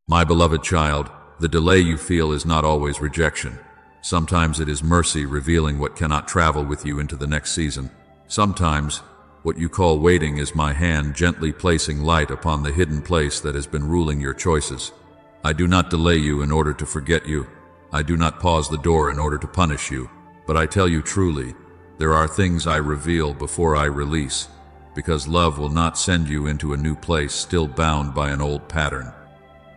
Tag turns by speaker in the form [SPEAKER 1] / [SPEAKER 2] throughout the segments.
[SPEAKER 1] My beloved child, the delay you feel is not always rejection. Sometimes it is mercy revealing what cannot travel with you into the next season. Sometimes, what you call waiting is my hand gently placing light upon the hidden place that has been ruling your choices. I do not delay you in order to forget you. I do not pause the door in order to punish you. But I tell you truly, there are things I reveal before I release, because love will not send you into a new place still bound by an old pattern.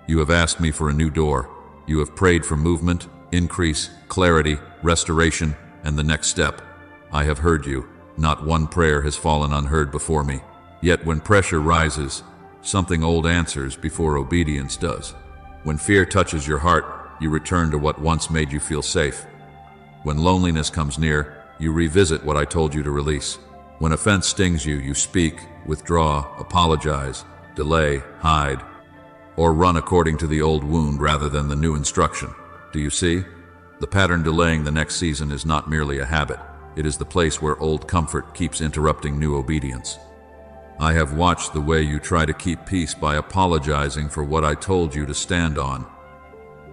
[SPEAKER 1] You have asked me for a new door. You have prayed for movement, increase, clarity, restoration, and the next step. I have heard you. Not one prayer has fallen unheard before me. Yet when pressure rises, something old answers before obedience does. When fear touches your heart, you return to what once made you feel safe. When loneliness comes near, you revisit what I told you to release. When offense stings you, you speak, withdraw, apologize, delay, hide, or run according to the old wound rather than the new instruction. Do you see? The pattern delaying the next season is not merely a habit. It is the place where old comfort keeps interrupting new obedience. I have watched the way you try to keep peace by apologizing for what I told you to stand on.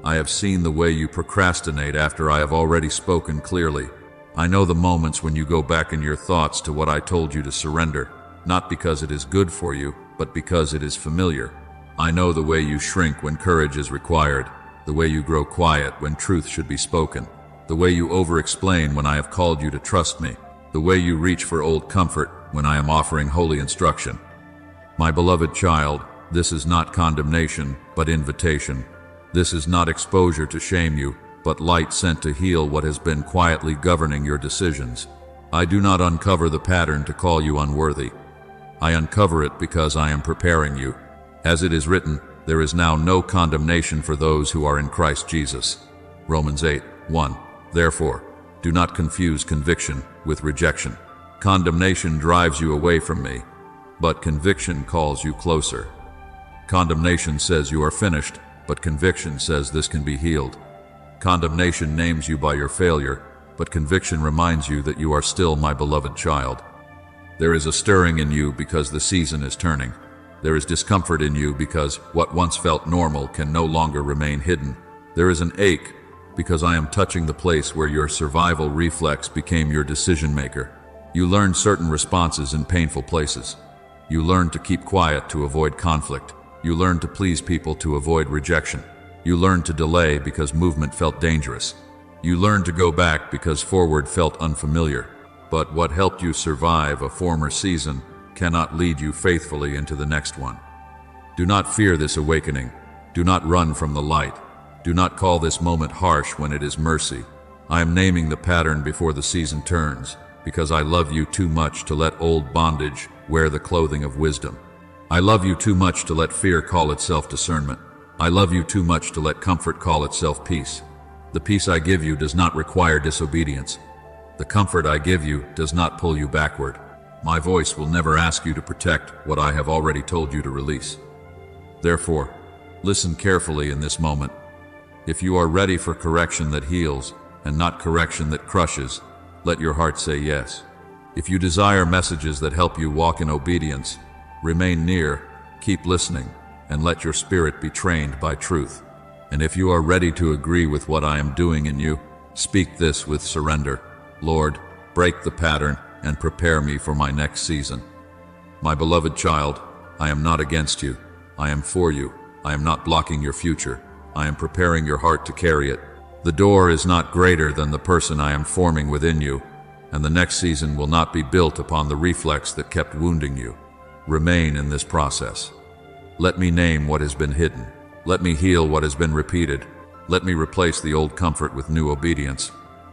[SPEAKER 1] I have seen the way you procrastinate after I have already spoken clearly. I know the moments when you go back in your thoughts to what I told you to surrender, not because it is good for you, but because it is familiar. I know the way you shrink when courage is required, the way you grow quiet when truth should be spoken, the way you over-explain when I have called you to trust me, the way you reach for old comfort when I am offering holy instruction. My beloved child, this is not condemnation, but invitation. This is not exposure to shame you, but light sent to heal what has been quietly governing your decisions. I do not uncover the pattern to call you unworthy. I uncover it because I am preparing you. As it is written, there is now no condemnation for those who are in Christ Jesus. Romans 8:1. Therefore, do not confuse conviction with rejection. Condemnation drives you away from me, but conviction calls you closer. Condemnation says you are finished, but conviction says this can be healed. Condemnation names you by your failure, but conviction reminds you that you are still my beloved child. There is a stirring in you because the season is turning. There is discomfort in you because what once felt normal can no longer remain hidden. There is an ache because I am touching the place where your survival reflex became your decision maker. You learned certain responses in painful places. You learned to keep quiet to avoid conflict. You learned to please people to avoid rejection. You learned to delay because movement felt dangerous. You learned to go back because forward felt unfamiliar. But what helped you survive a former season cannot lead you faithfully into the next one. Do not fear this awakening. Do not run from the light. Do not call this moment harsh when it is mercy. I am naming the pattern before the season turns, because I love you too much to let old bondage wear the clothing of wisdom. I love you too much to let fear call itself discernment. I love you too much to let comfort call itself peace. The peace I give you does not require disobedience. The comfort I give you does not pull you backward. My voice will never ask you to protect what I have already told you to release. Therefore, listen carefully in this moment. If you are ready for correction that heals and not correction that crushes, let your heart say yes. If you desire messages that help you walk in obedience, remain near, keep listening, and let your spirit be trained by truth. And if you are ready to agree with what I am doing in you, speak this with surrender. Lord, break the pattern and prepare me for my next season. My beloved child, I am not against you. I am for you. I am not blocking your future. I am preparing your heart to carry it. The door is not greater than the person I am forming within you, and the next season will not be built upon the reflex that kept wounding you. Remain in this process. Let me name what has been hidden. Let me heal what has been repeated. Let me replace the old comfort with new obedience,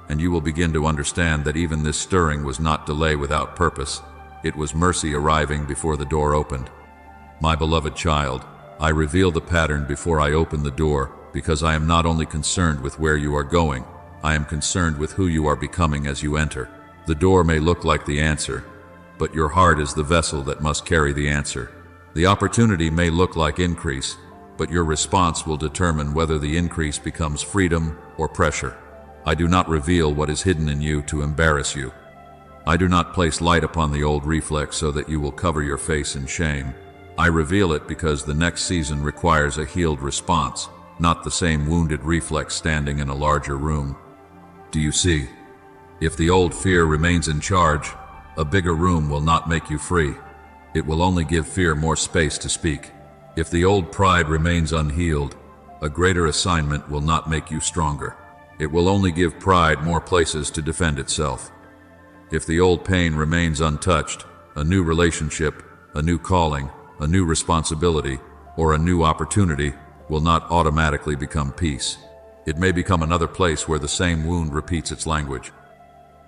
[SPEAKER 1] and you will begin to understand that even this stirring was not delay without purpose. It was mercy arriving before the door opened. My beloved child, I reveal the pattern before I open the door, because I am not only concerned with where you are going, I am concerned with who you are becoming as you enter. The door may look like the answer, but your heart is the vessel that must carry the answer. The opportunity may look like increase, but your response will determine whether the increase becomes freedom or pressure. I do not reveal what is hidden in you to embarrass you. I do not place light upon the old reflex so that you will cover your face in shame. I reveal it because the next season requires a healed response, not the same wounded reflex standing in a larger room. Do you see? If the old fear remains in charge, a bigger room will not make you free. It will only give fear more space to speak. If the old pride remains unhealed, a greater assignment will not make you stronger. It will only give pride more places to defend itself. If the old pain remains untouched, a new relationship, a new calling, a new responsibility, or a new opportunity will not automatically become peace. It may become another place where the same wound repeats its language.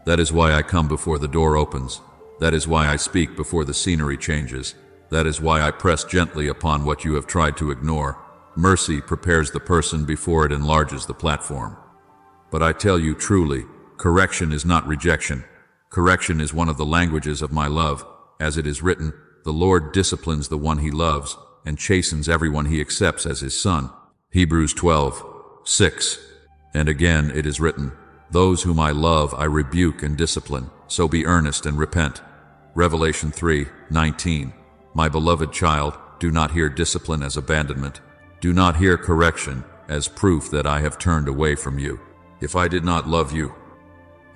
[SPEAKER 1] That is why I come before the door opens. That is why I speak before the scenery changes. That is why I press gently upon what you have tried to ignore. Mercy prepares the person before it enlarges the platform. But I tell you truly, correction is not rejection. Correction is one of the languages of my love. As it is written, the Lord disciplines the one he loves and chastens everyone he accepts as his son. Hebrews 12:6. And again it is written, those whom I love I rebuke and discipline, so be earnest and repent. Revelation 3:19. My beloved child, do not hear discipline as abandonment. Do not hear correction as proof that I have turned away from you. If I did not love you,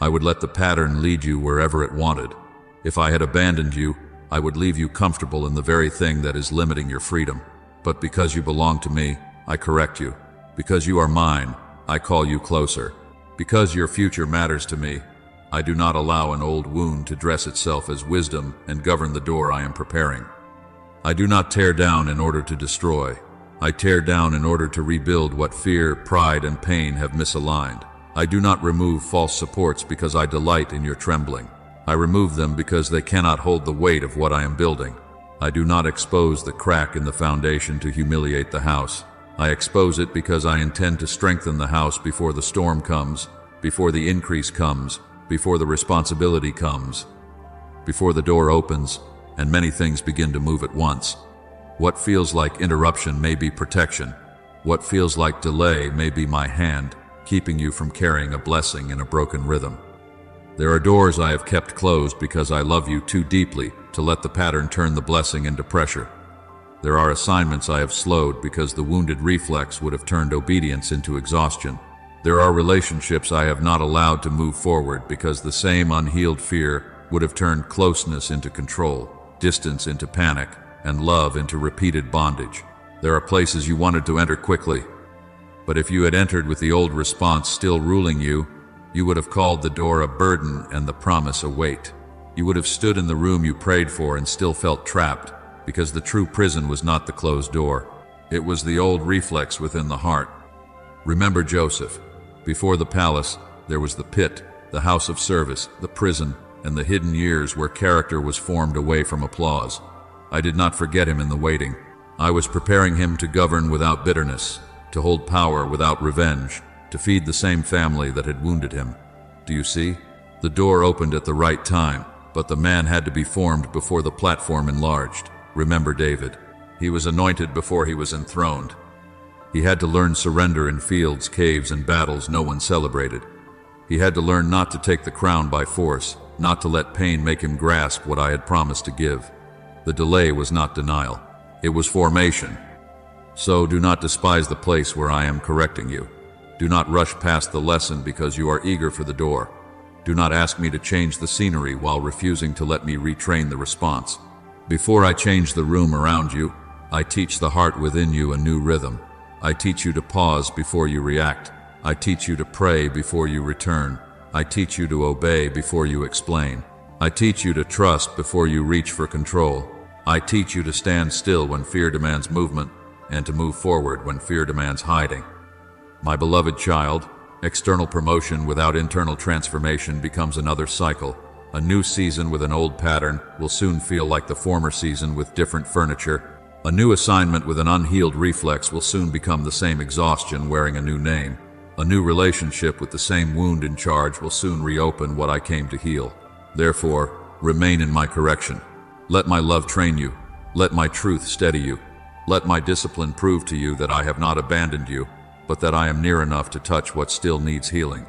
[SPEAKER 1] I would let the pattern lead you wherever it wanted. If I had abandoned you, I would leave you comfortable in the very thing that is limiting your freedom. But because you belong to me, I correct you. Because you are mine, I call you closer. Because your future matters to me, I do not allow an old wound to dress itself as wisdom and govern the door I am preparing. I do not tear down in order to destroy. I tear down in order to rebuild what fear, pride, and pain have misaligned. I do not remove false supports because I delight in your trembling. I remove them because they cannot hold the weight of what I am building. I do not expose the crack in the foundation to humiliate the house. I expose it because I intend to strengthen the house before the storm comes, before the increase comes, before the responsibility comes, before the door opens, and many things begin to move at once. What feels like interruption may be protection. What feels like delay may be my hand, keeping you from carrying a blessing in a broken rhythm. There are doors I have kept closed because I love you too deeply to let the pattern turn the blessing into pressure. There are assignments I have slowed because the wounded reflex would have turned obedience into exhaustion. There are relationships I have not allowed to move forward because the same unhealed fear would have turned closeness into control, distance into panic, and love into repeated bondage. There are places you wanted to enter quickly, but if you had entered with the old response still ruling you, you would have called the door a burden and the promise a weight. You would have stood in the room you prayed for and still felt trapped, because the true prison was not the closed door. It was the old reflex within the heart. Remember Joseph. Before the palace, there was the pit, the house of service, the prison, and the hidden years where character was formed away from applause. I did not forget him in the waiting. I was preparing him to govern without bitterness, to hold power without revenge, to feed the same family that had wounded him. Do you see? The door opened at the right time, but the man had to be formed before the platform enlarged. Remember David. He was anointed before he was enthroned. He had to learn surrender in fields, caves, and battles no one celebrated. He had to learn not to take the crown by force, not to let pain make him grasp what I had promised to give. The delay was not denial. It was formation. So do not despise the place where I am correcting you. Do not rush past the lesson because you are eager for the door. Do not ask me to change the scenery while refusing to let me retrain the response. Before I change the room around you, I teach the heart within you a new rhythm. I teach you to pause before you react. I teach you to pray before you return. I teach you to obey before you explain. I teach you to trust before you reach for control. I teach you to stand still when fear demands movement, and to move forward when fear demands hiding. My beloved child, external promotion without internal transformation becomes another cycle. A new season with an old pattern will soon feel like the former season with different furniture. A new assignment with an unhealed reflex will soon become the same exhaustion wearing a new name. A new relationship with the same wound in charge will soon reopen what I came to heal. Therefore, remain in my correction. Let my love train you. Let my truth steady you. Let my discipline prove to you that I have not abandoned you, but that I am near enough to touch what still needs healing.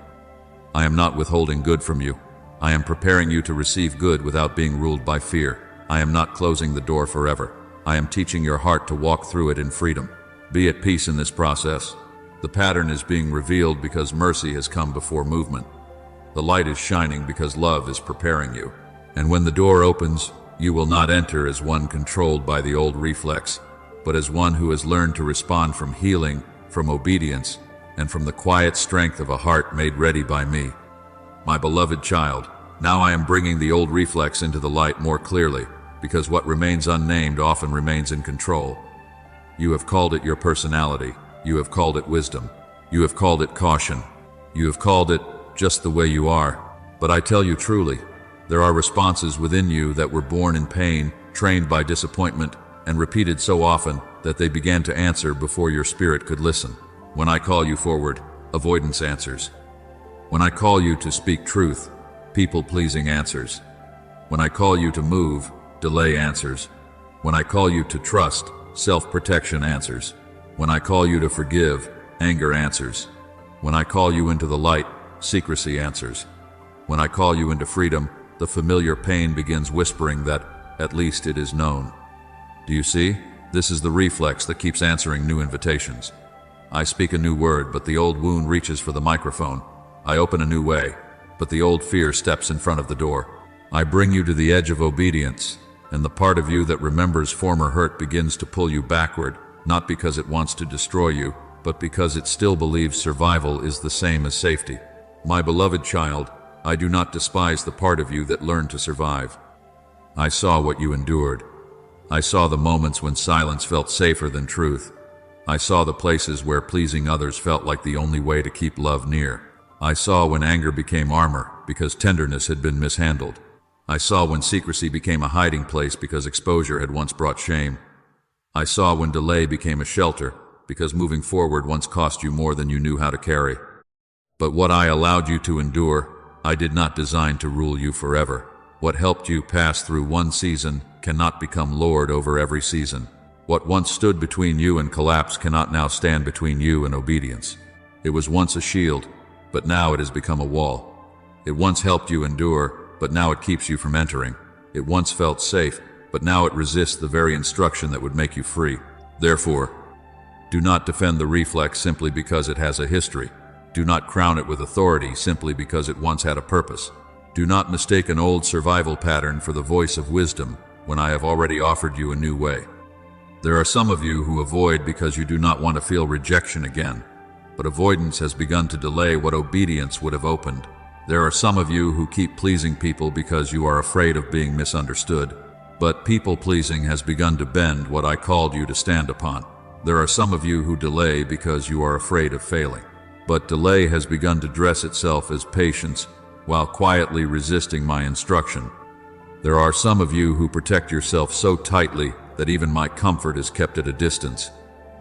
[SPEAKER 1] I am not withholding good from you. I am preparing you to receive good without being ruled by fear. I am not closing the door forever. I am teaching your heart to walk through it in freedom. Be at peace in this process. The pattern is being revealed because mercy has come before movement. The light is shining because love is preparing you. And when the door opens, you will not enter as one controlled by the old reflex, but as one who has learned to respond from healing, from obedience, and from the quiet strength of a heart made ready by me. My beloved child, now I am bringing the old reflex into the light more clearly, because what remains unnamed often remains in control. You have called it your personality. You have called it wisdom. You have called it caution. You have called it just the way you are. But I tell you truly, there are responses within you that were born in pain, trained by disappointment, and repeated so often that they began to answer before your spirit could listen. When I call you forward, avoidance answers. When I call you to speak truth, people-pleasing answers. When I call you to move, delay answers. When I call you to trust, self-protection answers. When I call you to forgive, anger answers. When I call you into the light, secrecy answers. When I call you into freedom, the familiar pain begins whispering that, at least it is known. Do you see? This is the reflex that keeps answering new invitations. I speak a new word, but the old wound reaches for the microphone. I open a new way, but the old fear steps in front of the door. I bring you to the edge of obedience, and the part of you that remembers former hurt begins to pull you backward, not because it wants to destroy you, but because it still believes survival is the same as safety. My beloved child, I do not despise the part of you that learned to survive. I saw what you endured. I saw the moments when silence felt safer than truth. I saw the places where pleasing others felt like the only way to keep love near. I saw when anger became armor because tenderness had been mishandled. I saw when secrecy became a hiding place because exposure had once brought shame. I saw when delay became a shelter because moving forward once cost you more than you knew how to carry. But what I allowed you to endure, I did not design to rule you forever. What helped you pass through one season cannot become Lord over every season. What once stood between you and collapse cannot now stand between you and obedience. It was once a shield, but now it has become a wall. It once helped you endure, but now it keeps you from entering. It once felt safe, but now it resists the very instruction that would make you free. Therefore, do not defend the reflex simply because it has a history. Do not crown it with authority simply because it once had a purpose. Do not mistake an old survival pattern for the voice of wisdom when I have already offered you a new way. There are some of you who avoid because you do not want to feel rejection again, but avoidance has begun to delay what obedience would have opened. There are some of you who keep pleasing people because you are afraid of being misunderstood, but people-pleasing has begun to bend what I called you to stand upon. There are some of you who delay because you are afraid of failing, but delay has begun to dress itself as patience while quietly resisting my instruction. There are some of you who protect yourself so tightly that even my comfort is kept at a distance,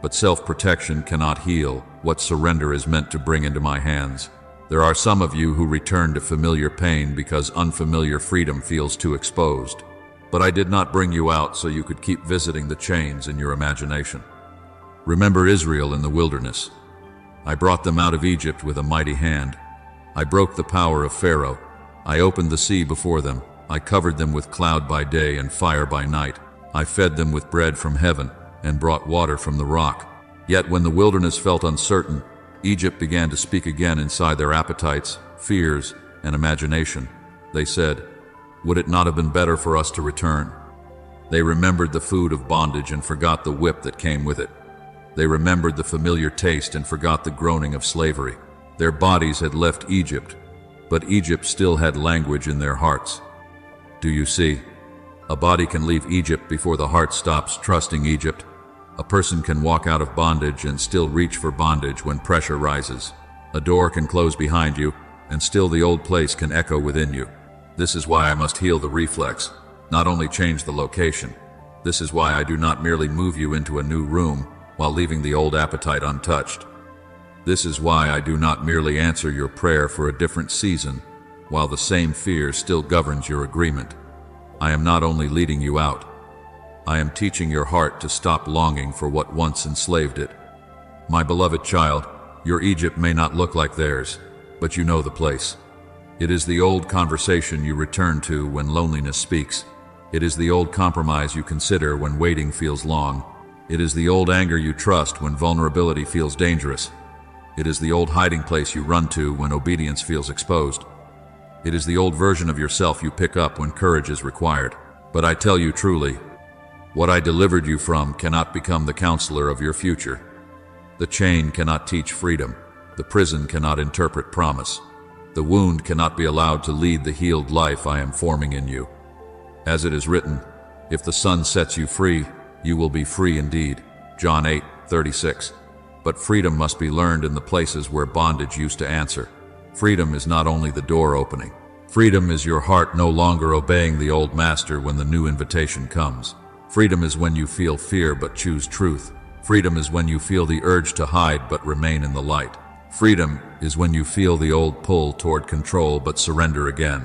[SPEAKER 1] but self-protection cannot heal what surrender is meant to bring into my hands. There are some of you who return to familiar pain because unfamiliar freedom feels too exposed. But I did not bring you out so you could keep visiting the chains in your imagination. Remember Israel in the wilderness. I brought them out of Egypt with a mighty hand. I broke the power of Pharaoh. I opened the sea before them. I covered them with cloud by day and fire by night. I fed them with bread from heaven and brought water from the rock. Yet when the wilderness felt uncertain, Egypt began to speak again inside their appetites, fears, and imagination. They said, "Would it not have been better for us to return?" They remembered the food of bondage and forgot the whip that came with it. They remembered the familiar taste and forgot the groaning of slavery. Their bodies had left Egypt, but Egypt still had language in their hearts. Do you see? A body can leave Egypt before the heart stops trusting Egypt. A person can walk out of bondage and still reach for bondage when pressure rises. A door can close behind you, and still the old place can echo within you. This is why I must heal the reflex, not only change the location. This is why I do not merely move you into a new room while leaving the old appetite untouched. This is why I do not merely answer your prayer for a different season while the same fear still governs your agreement. I am not only leading you out, I am teaching your heart to stop longing for what once enslaved it. My beloved child, your Egypt may not look like theirs, but you know the place. It is the old conversation you return to when loneliness speaks. It is the old compromise you consider when waiting feels long. It is the old anger you trust when vulnerability feels dangerous. It is the old hiding place you run to when obedience feels exposed. It is the old version of yourself you pick up when courage is required. But I tell you truly, what I delivered you from cannot become the counselor of your future. The chain cannot teach freedom. The prison cannot interpret promise. The wound cannot be allowed to lead the healed life I am forming in you. As it is written, if the Son sets you free, you will be free indeed. John 8:36. But freedom must be learned in the places where bondage used to answer. Freedom is not only the door opening. Freedom is your heart no longer obeying the old master when the new invitation comes. Freedom is when you feel fear but choose truth. Freedom is when you feel the urge to hide but remain in the light. Freedom is when you feel the old pull toward control but surrender again.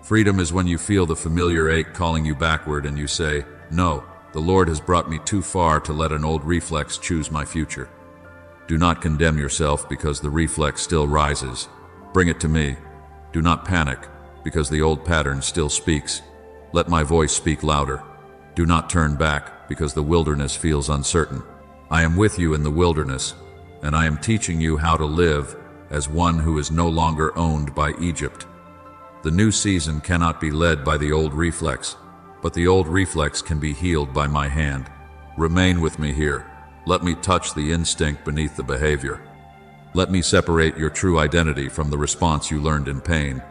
[SPEAKER 1] Freedom is when you feel the familiar ache calling you backward and you say, no, the Lord has brought me too far to let an old reflex choose my future. Do not condemn yourself because the reflex still rises. Bring it to me. Do not panic because the old pattern still speaks. Let my voice speak louder. Do not turn back because the wilderness feels uncertain. I am with you in the wilderness, and I am teaching you how to live as one who is no longer owned by Egypt. The new season cannot be led by the old reflex, but the old reflex can be healed by my hand. Remain with me here. Let me touch the instinct beneath the behavior. Let me separate your true identity from the response you learned in pain.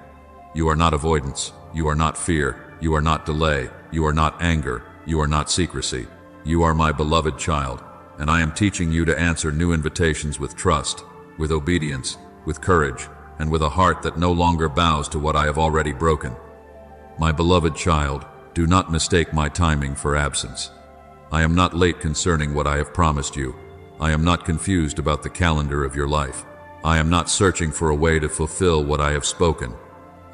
[SPEAKER 1] You are not avoidance. You are not fear. You are not delay. You are not anger. You are not secrecy. You are my beloved child, and I am teaching you to answer new invitations with trust, with obedience, with courage, and with a heart that no longer bows to what I have already broken. My beloved child, do not mistake my timing for absence. I am not late concerning what I have promised you. I am not confused about the calendar of your life. I am not searching for a way to fulfill what I have spoken.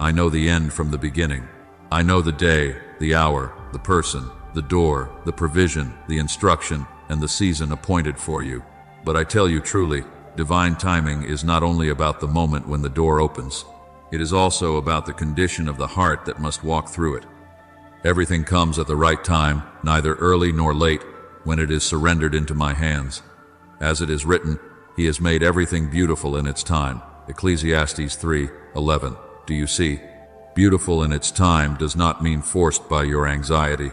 [SPEAKER 1] I know the end from the beginning. I know the day, the hour, the person, the door, the provision, the instruction, and the season appointed for you. But I tell you truly, divine timing is not only about the moment when the door opens. It is also about the condition of the heart that must walk through it. Everything comes at the right time, neither early nor late, when it is surrendered into my hands. As it is written, He has made everything beautiful in its time. Ecclesiastes 3:11. Do you see? Beautiful in its time does not mean forced by your anxiety.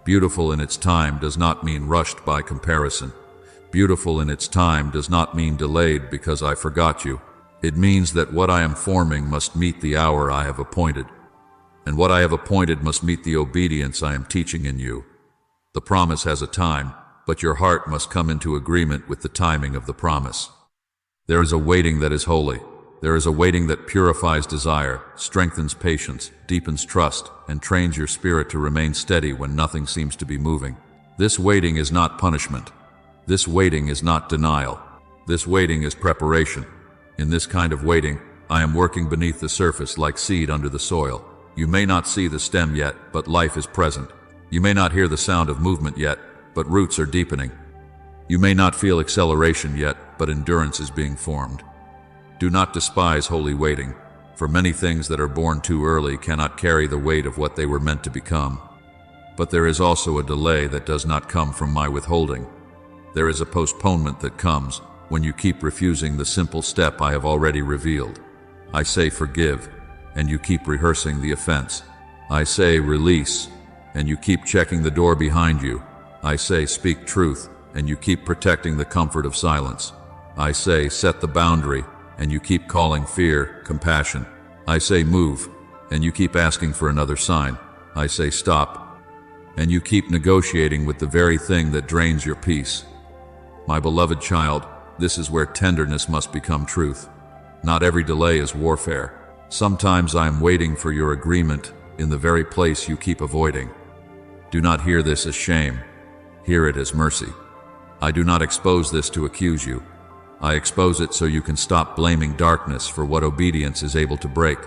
[SPEAKER 1] Beautiful in its time does not mean rushed by comparison. Beautiful in its time does not mean delayed because I forgot you. It means that what I am forming must meet the hour I have appointed. And what I have appointed must meet the obedience I am teaching in you. The promise has a time, but your heart must come into agreement with the timing of the promise. There is a waiting that is holy. There is a waiting that purifies desire, strengthens patience, deepens trust, and trains your spirit to remain steady when nothing seems to be moving. This waiting is not punishment. This waiting is not denial. This waiting is preparation. In this kind of waiting, I am working beneath the surface like seed under the soil. You may not see the stem yet, but life is present. You may not hear the sound of movement yet, but roots are deepening. You may not feel acceleration yet, but endurance is being formed. Do not despise holy waiting, for many things that are born too early cannot carry the weight of what they were meant to become. But there is also a delay that does not come from my withholding. There is a postponement that comes when you keep refusing the simple step I have already revealed. I say forgive, and you keep rehearsing the offense. I say release, and you keep checking the door behind you. I say speak truth, and you keep protecting the comfort of silence. I say set the boundary, and you keep calling fear compassion. I say move, and you keep asking for another sign. I say stop, and you keep negotiating with the very thing that drains your peace. My beloved child, this is where tenderness must become truth. Not every delay is warfare. Sometimes I am waiting for your agreement in the very place you keep avoiding. Do not hear this as shame. Hear it as mercy. I do not expose this to accuse you. I expose it so you can stop blaming darkness for what obedience is able to break.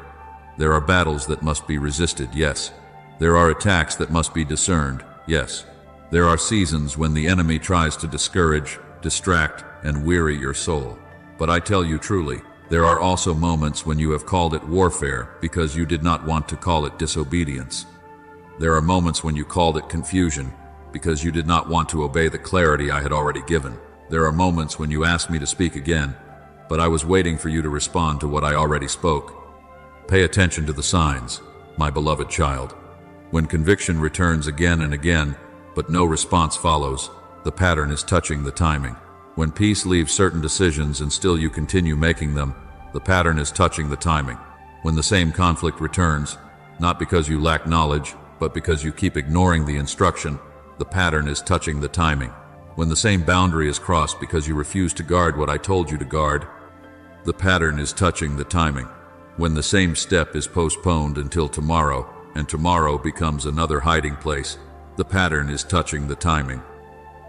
[SPEAKER 1] There are battles that must be resisted, yes. There are attacks that must be discerned, yes. There are seasons when the enemy tries to discourage, distract, and weary your soul. But I tell you truly, there are also moments when you have called it warfare because you did not want to call it disobedience. There are moments when you called it confusion because you did not want to obey the clarity I had already given. There are moments when you asked me to speak again, but I was waiting for you to respond to what I already spoke. Pay attention to the signs, my beloved child. When conviction returns again and again, but no response follows, the pattern is touching the timing. When peace leaves certain decisions and still you continue making them, the pattern is touching the timing. When the same conflict returns, not because you lack knowledge, but because you keep ignoring the instruction, the pattern is touching the timing. When the same boundary is crossed because you refuse to guard what I told you to guard, the pattern is touching the timing. When the same step is postponed until tomorrow, and tomorrow becomes another hiding place, the pattern is touching the timing.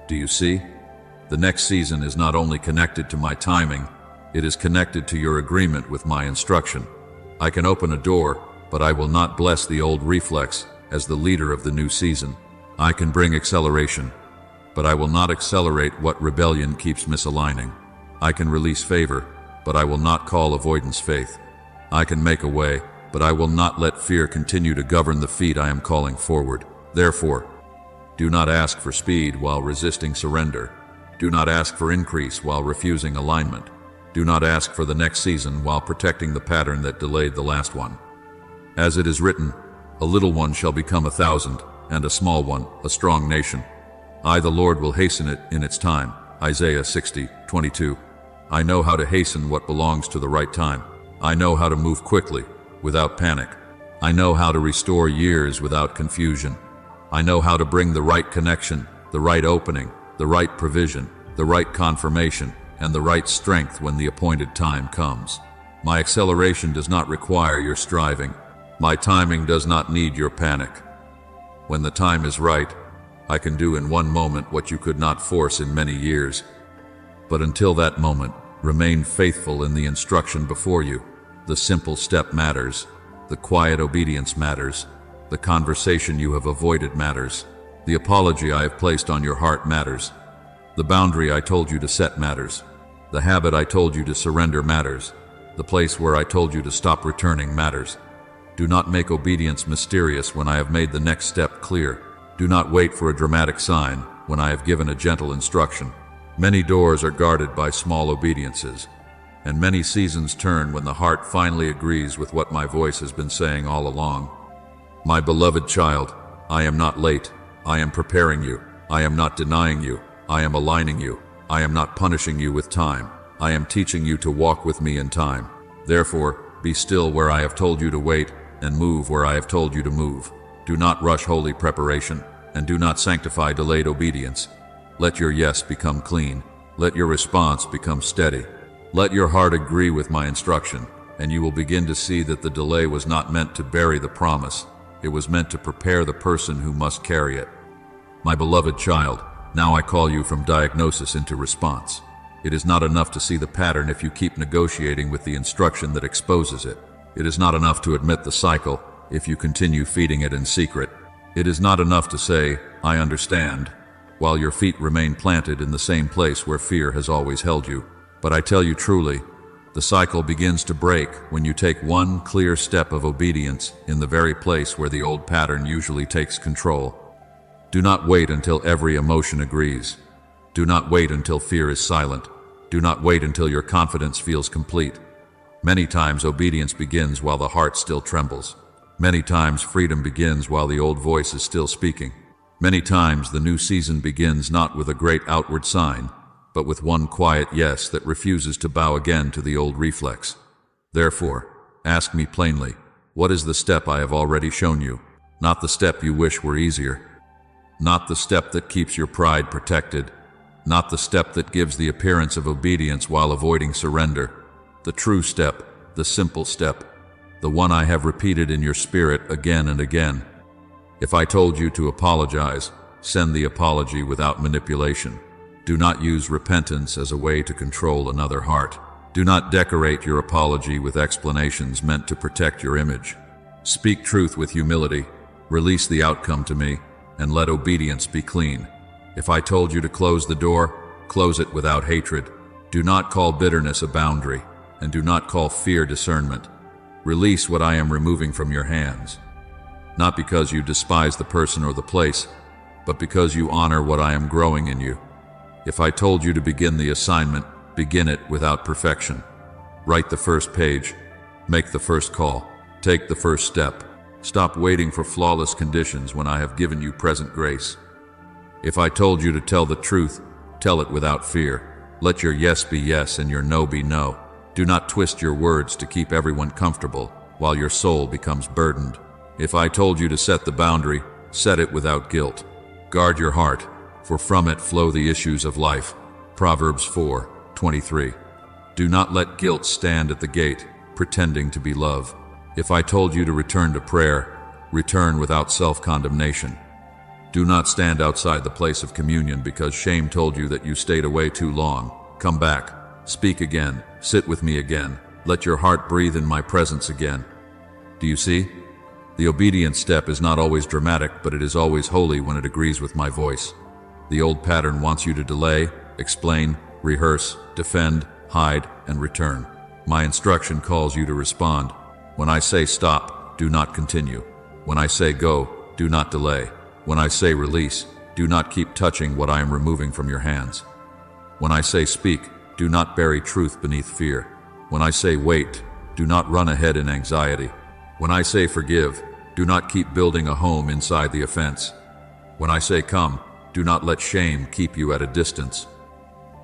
[SPEAKER 1] Do you see? The next season is not only connected to my timing, it is connected to your agreement with my instruction. I can open a door, but I will not bless the old reflex as the leader of the new season. I can bring acceleration, but I will not accelerate what rebellion keeps misaligning. I can release favor, but I will not call avoidance faith. I can make a way, but I will not let fear continue to govern the feet I am calling forward. Therefore, do not ask for speed while resisting surrender. Do not ask for increase while refusing alignment. Do not ask for the next season while protecting the pattern that delayed the last one. As it is written, a little one shall become 1,000, and a small one, a strong nation. I, the Lord, will hasten it in its time. Isaiah 60:22. I know how to hasten what belongs to the right time. I know how to move quickly, without panic. I know how to restore years without confusion. I know how to bring the right connection, the right opening, the right provision, the right confirmation, and the right strength when the appointed time comes. My acceleration does not require your striving. My timing does not need your panic. When the time is right, I can do in one moment what you could not force in many years. But until that moment, remain faithful in the instruction before you. The simple step matters. The quiet obedience matters. The conversation you have avoided matters. The apology I have placed on your heart matters. The boundary I told you to set matters. The habit I told you to surrender matters. The place where I told you to stop returning matters. Do not make obedience mysterious when I have made the next step clear. Do not wait for a dramatic sign when I have given a gentle instruction. Many doors are guarded by small obediences, and many seasons turn when the heart finally agrees with what my voice has been saying all along. My beloved child, I am not late. I am preparing you. I am not denying you. I am aligning you. I am not punishing you with time. I am teaching you to walk with me in time. Therefore, be still where I have told you to wait, and move where I have told you to move. Do not rush holy preparation, and do not sanctify delayed obedience. Let your yes become clean. Let your response become steady. Let your heart agree with my instruction, and you will begin to see that the delay was not meant to bury the promise. It was meant to prepare the person who must carry it. My beloved child, now I call you from diagnosis into response. It is not enough to see the pattern if you keep negotiating with the instruction that exposes it. It is not enough to admit the cycle if you continue feeding it in secret. It is not enough to say, I understand, while your feet remain planted in the same place where fear has always held you. But I tell you truly, the cycle begins to break when you take one clear step of obedience in the very place where the old pattern usually takes control. Do not wait until every emotion agrees. Do not wait until fear is silent. Do not wait until your confidence feels complete. Many times obedience begins while the heart still trembles. Many times freedom begins while the old voice is still speaking. Many times the new season begins not with a great outward sign, but with one quiet yes that refuses to bow again to the old reflex. Therefore, ask me plainly, what is the step I have already shown you? Not the step you wish were easier. Not the step that keeps your pride protected. Not the step that gives the appearance of obedience while avoiding surrender. The true step, the simple step, the one I have repeated in your spirit again and again. If I told you to apologize, send the apology without manipulation. Do not use repentance as a way to control another heart. Do not decorate your apology with explanations meant to protect your image. Speak truth with humility, release the outcome to me, and let obedience be clean. If I told you to close the door, close it without hatred. Do not call bitterness a boundary, and do not call fear discernment. Release what I am removing from your hands. not because you despise the person or the place, but because you honor what I am growing in you. If I told you to begin the assignment, begin it without perfection. Write the first page, make the first call, take the first step. Stop waiting for flawless conditions when I have given you present grace. If I told you to tell the truth, tell it without fear. Let your yes be yes and your no be no. Do not twist your words to keep everyone comfortable while your soul becomes burdened. If I told you to set the boundary, set it without guilt. Guard your heart, for from it flow the issues of life. Proverbs 4:23. Do not let guilt stand at the gate, pretending to be love. If I told you to return to prayer, return without self-condemnation. Do not stand outside the place of communion because shame told you that you stayed away too long. Come back, speak again, sit with me again. Let your heart breathe in my presence again. Do you see? The obedience step is not always dramatic, but it is always holy when it agrees with my voice. The old pattern wants you to delay, explain, rehearse, defend, hide, and return. My instruction calls you to respond. When I say stop, do not continue. When I say go, do not delay. When I say release, do not keep touching what I am removing from your hands. When I say speak, do not bury truth beneath fear. When I say wait, do not run ahead in anxiety. When I say forgive, do not keep building a home inside the offense. When I say come, do not let shame keep you at a distance.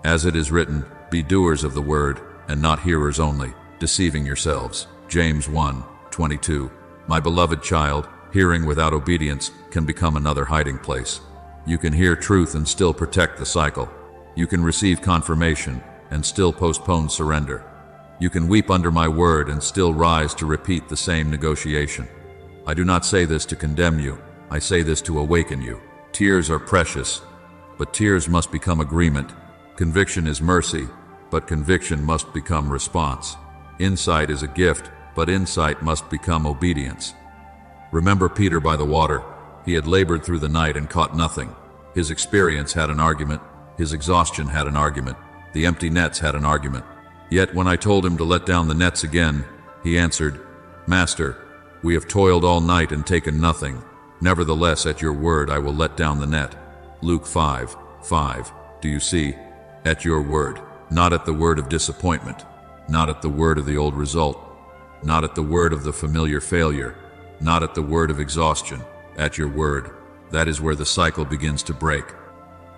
[SPEAKER 1] As it is written, be doers of the word, and not hearers only, deceiving yourselves. James 1:22. My beloved child, hearing without obedience can become another hiding place. You can hear truth and still protect the cycle. You can receive confirmation and still postpone surrender. You can weep under my word and still rise to repeat the same negotiation. I do not say this to condemn you. I say this to awaken you. Tears are precious, but tears must become agreement. Conviction is mercy, but conviction must become response. Insight is a gift, but insight must become obedience. Remember Peter by the water. He had labored through the night and caught nothing. His experience had an argument. His exhaustion had an argument. The empty nets had an argument. Yet when I told him to let down the nets again, he answered, Master, we have toiled all night and taken nothing. Nevertheless, at your word I will let down the net. Luke 5:5. Do you see? At your word. Not at the word of disappointment. Not at the word of the old result. Not at the word of the familiar failure. Not at the word of exhaustion. At your word. That is where the cycle begins to break.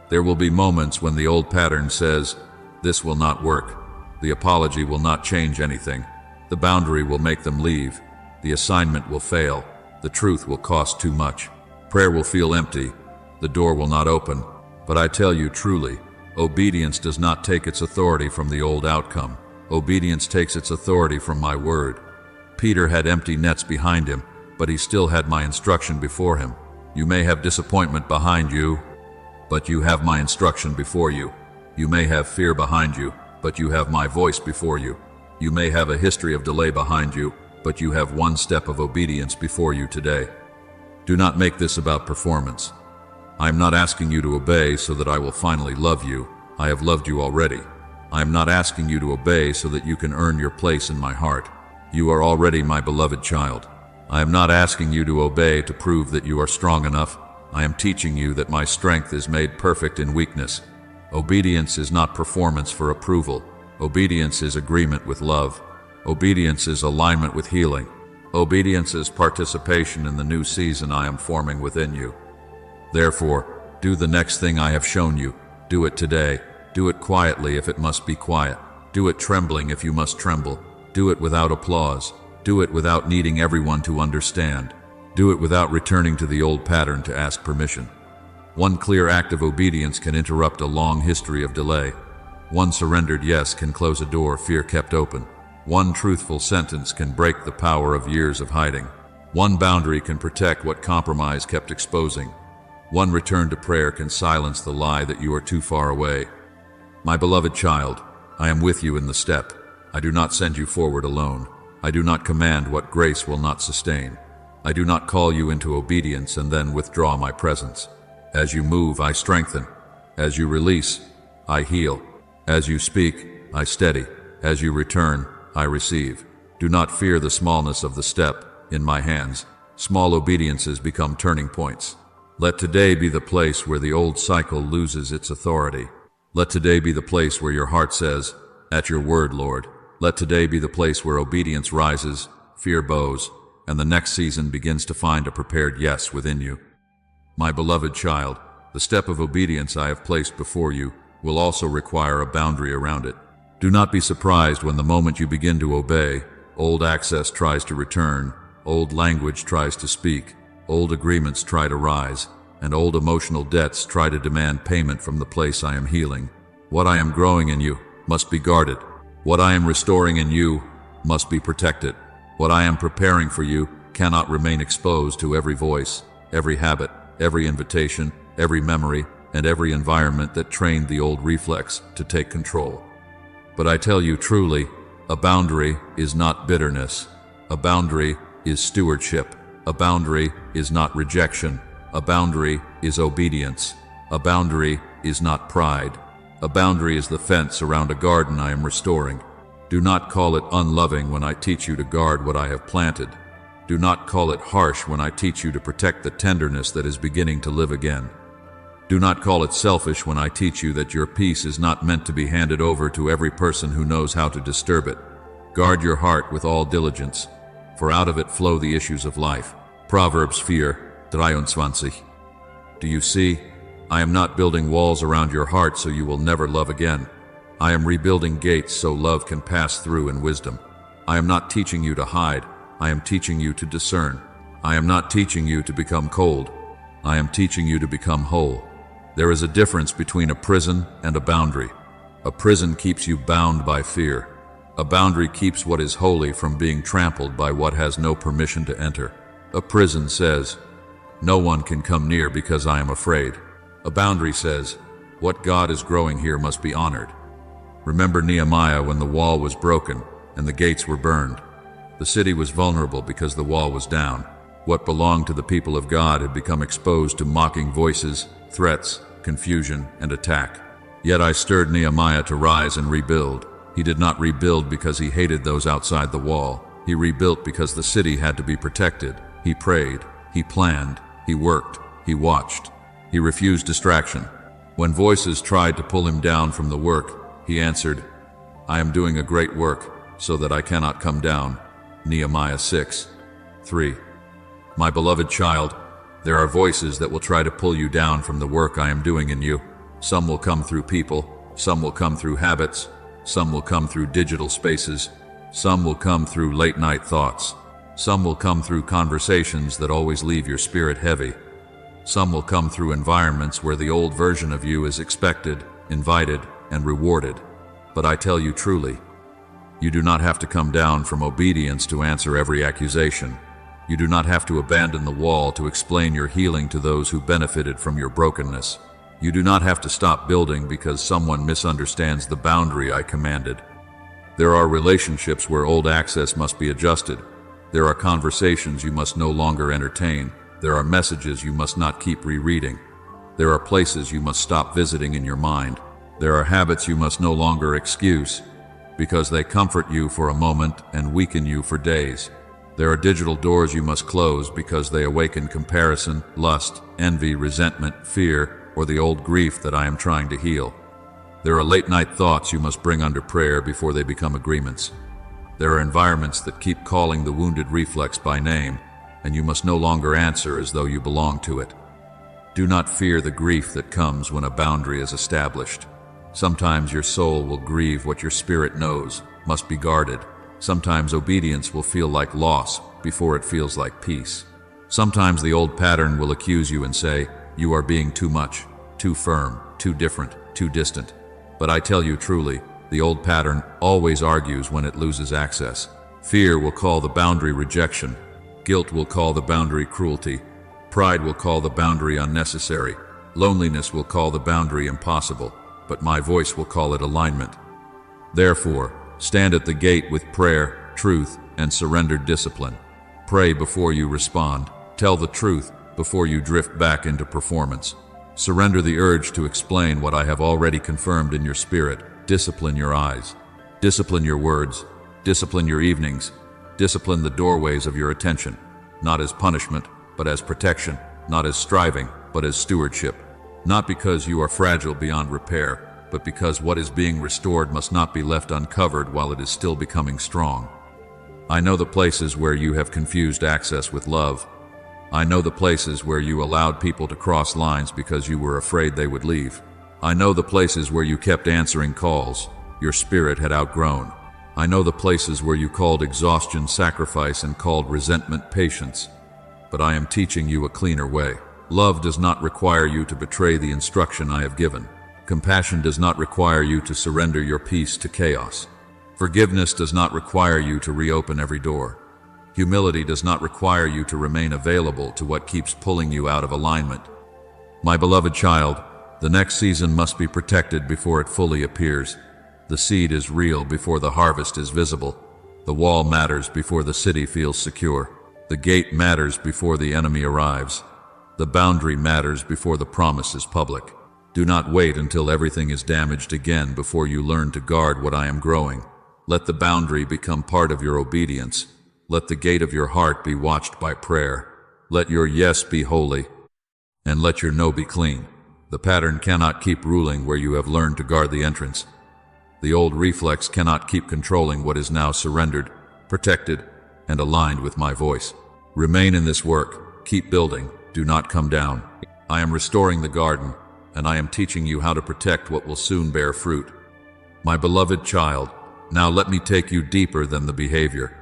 [SPEAKER 1] There will be moments when the old pattern says, this will not work. The apology will not change anything. The boundary will make them leave. The assignment will fail. The truth will cost too much. Prayer will feel empty. The door will not open. But I tell you truly, obedience does not take its authority from the old outcome. Obedience takes its authority from my word. Peter had empty nets behind him, but he still had my instruction before him. You may have disappointment behind you, but you have my instruction before you. You may have fear behind you, but you have my voice before you. You may have a history of delay behind you, but you have one step of obedience before you today. Do not make this about performance. I am not asking you to obey so that I will finally love you. I have loved you already. I am not asking you to obey so that you can earn your place in my heart. You are already my beloved child. I am not asking you to obey to prove that you are strong enough. I am teaching you that my strength is made perfect in weakness. Obedience is not performance for approval. Obedience is agreement with love. Obedience is alignment with healing. Obedience is participation in the new season I am forming within you. Therefore, do the next thing I have shown you. Do it today. Do it quietly if it must be quiet. Do it trembling if you must tremble. Do it without applause. Do it without needing everyone to understand. Do it without returning to the old pattern to ask permission. One clear act of obedience can interrupt a long history of delay. One surrendered yes can close a door fear kept open. One truthful sentence can break the power of years of hiding. One boundary can protect what compromise kept exposing. One return to prayer can silence the lie that you are too far away. My beloved child, I am with you in the step. I do not send you forward alone. I do not command what grace will not sustain. I do not call you into obedience and then withdraw my presence. As you move, I strengthen. As you release, I heal. As you speak, I steady. As you return, I receive. Do not fear the smallness of the step in my hands. small obediences become turning points. Let today be the place where the old cycle loses its authority. Let today be the place where your heart says, "At your word, Lord." Let today be the place where obedience rises, fear bows, and the next season begins to find a prepared yes within you. My beloved child, the step of obedience I have placed before you will also require a boundary around it. Do not be surprised when the moment you begin to obey, old access tries to return, old language tries to speak, old agreements try to rise, and old emotional debts try to demand payment from the place I am healing. What I am growing in you must be guarded. What I am restoring in you must be protected. What I am preparing for you cannot remain exposed to every voice, every habit, every invitation, every memory, and every environment that trained the old reflex to take control. But I tell you truly, a boundary is not bitterness. A boundary is stewardship. A boundary is not rejection. A boundary is obedience. A boundary is not pride. A boundary is the fence around a garden I am restoring. Do not call it unloving when I teach you to guard what I have planted. Do not call it harsh when I teach you to protect the tenderness that is beginning to live again. Do not call it selfish when I teach you that your peace is not meant to be handed over to every person who knows how to disturb it. Guard your heart with all diligence, for out of it flow the issues of life. Proverbs 4:23. Do you see? I am not building walls around your heart so you will never love again. I am rebuilding gates so love can pass through in wisdom. I am not teaching you to hide. I am teaching you to discern. I am not teaching you to become cold. I am teaching you to become whole. There is a difference between a prison and a boundary. A prison keeps you bound by fear. A boundary keeps what is holy from being trampled by what has no permission to enter. A prison says, "No one can come near because I am afraid." A boundary says, "What God is growing here must be honored." Remember Nehemiah when the wall was broken and the gates were burned. The city was vulnerable because the wall was down. What belonged to the people of God had become exposed to mocking voices, threats, confusion, and attack. Yet I stirred Nehemiah to rise and rebuild. He did not rebuild because he hated those outside the wall. He rebuilt because the city had to be protected. He prayed, he planned, he worked, he watched. He refused distraction. When voices tried to pull him down from the work, he answered, "I am doing a great work, so that I cannot come down." Nehemiah 6:3. My beloved child, there are voices that will try to pull you down from the work I am doing in you. Some will come through people, some will come through habits, some will come through digital spaces, some will come through late-night thoughts, some will come through conversations that always leave your spirit heavy. Some will come through environments where the old version of you is expected, invited, and rewarded. But I tell you truly, you do not have to come down from obedience to answer every accusation. You do not have to abandon the wall to explain your healing to those who benefited from your brokenness. You do not have to stop building because someone misunderstands the boundary I commanded. There are relationships where old access must be adjusted. There are conversations you must no longer entertain. There are messages you must not keep rereading. There are places you must stop visiting in your mind. There are habits you must no longer excuse because they comfort you for a moment and weaken you for days. There are digital doors you must close because they awaken comparison, lust, envy, resentment, fear, or the old grief that I am trying to heal. There are late-night thoughts you must bring under prayer before they become agreements. There are environments that keep calling the wounded reflex by name, and you must no longer answer as though you belong to it. Do not fear the grief that comes when a boundary is established. Sometimes your soul will grieve what your spirit knows must be guarded. Sometimes obedience will feel like loss before it feels like peace. Sometimes the old pattern will accuse you and say, "You are being too much, too firm, too different, too distant." But I tell you truly, the old pattern always argues when it loses access. Fear will call the boundary rejection. Guilt will call the boundary cruelty. Pride will call the boundary unnecessary. Loneliness will call the boundary impossible. But my voice will call it alignment. Therefore, stand at the gate with prayer, truth, and surrendered discipline. Pray before you respond. Tell the truth before you drift back into performance. Surrender the urge to explain what I have already confirmed in your spirit. Discipline your eyes. Discipline your words. Discipline your evenings. Discipline the doorways of your attention. not as punishment, but as protection, not as striving, but as stewardship. Not because you are fragile beyond repair, but because what is being restored must not be left uncovered while it is still becoming strong. I know the places where you have confused access with love. I know the places where you allowed people to cross lines because you were afraid they would leave. I know the places where you kept answering calls your spirit had outgrown. I know the places where you called exhaustion sacrifice and called resentment patience. But I am teaching you a cleaner way. Love does not require you to betray the instruction I have given. Compassion does not require you to surrender your peace to chaos. Forgiveness does not require you to reopen every door. Humility does not require you to remain available to what keeps pulling you out of alignment. My beloved child, the next season must be protected before it fully appears. The seed is real before the harvest is visible. The wall matters before the city feels secure. The gate matters before the enemy arrives. The boundary matters before the promise is public. Do not wait until everything is damaged again before you learn to guard what I am growing. Let the boundary become part of your obedience. Let the gate of your heart be watched by prayer. Let your yes be holy, and let your no be clean. The pattern cannot keep ruling where you have learned to guard the entrance. The old reflex cannot keep controlling what is now surrendered, protected, and aligned with my voice. Remain in this work. Keep building. Do not come down. I am restoring the garden, and I am teaching you how to protect what will soon bear fruit. My beloved child, now let me take you deeper than the behavior.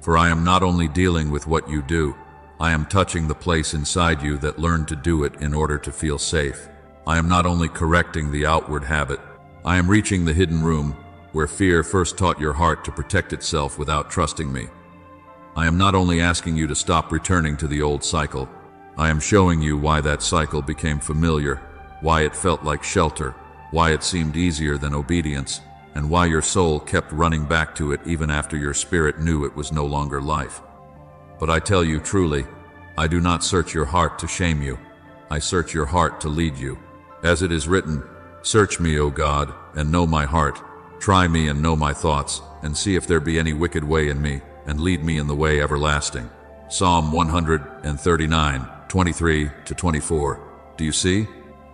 [SPEAKER 1] For I am not only dealing with what you do, I am touching the place inside you that learned to do it in order to feel safe. I am not only correcting the outward habit, I am reaching the hidden room where fear first taught your heart to protect itself without trusting me. I am not only asking you to stop returning to the old cycle, I am showing you why that cycle became familiar, why it felt like shelter, why it seemed easier than obedience, and why your soul kept running back to it even after your spirit knew it was no longer life. But I tell you truly, I do not search your heart to shame you. I search your heart to lead you. As it is written, "Search me, O God, and know my heart. Try me and know my thoughts, and see if there be any wicked way in me, and lead me in the way everlasting." Psalm 139, 23-24. Do you see?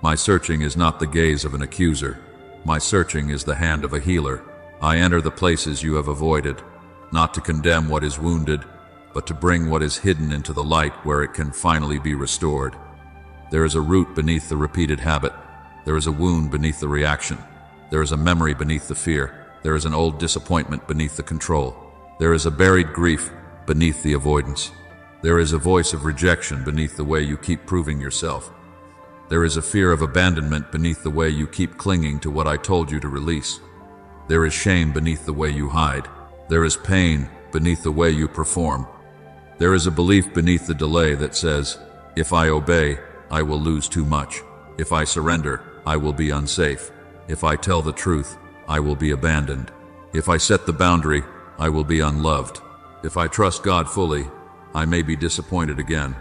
[SPEAKER 1] My searching is not the gaze of an accuser. My searching is the hand of a healer. I enter the places you have avoided, not to condemn what is wounded, but to bring what is hidden into the light where it can finally be restored. There is a root beneath the repeated habit. There is a wound beneath the reaction. There is a memory beneath the fear. There is an old disappointment beneath the control. There is a buried grief beneath the avoidance. There is a voice of rejection beneath the way you keep proving yourself. There is a fear of abandonment beneath the way you keep clinging to what I told you to release. There is shame beneath the way you hide. There is pain beneath the way you perform. There is a belief beneath the delay that says, if I obey, I will lose too much. If I surrender, I will be unsafe. If I tell the truth, I will be abandoned. If I set the boundary, I will be unloved. If I trust God fully, I may be disappointed again.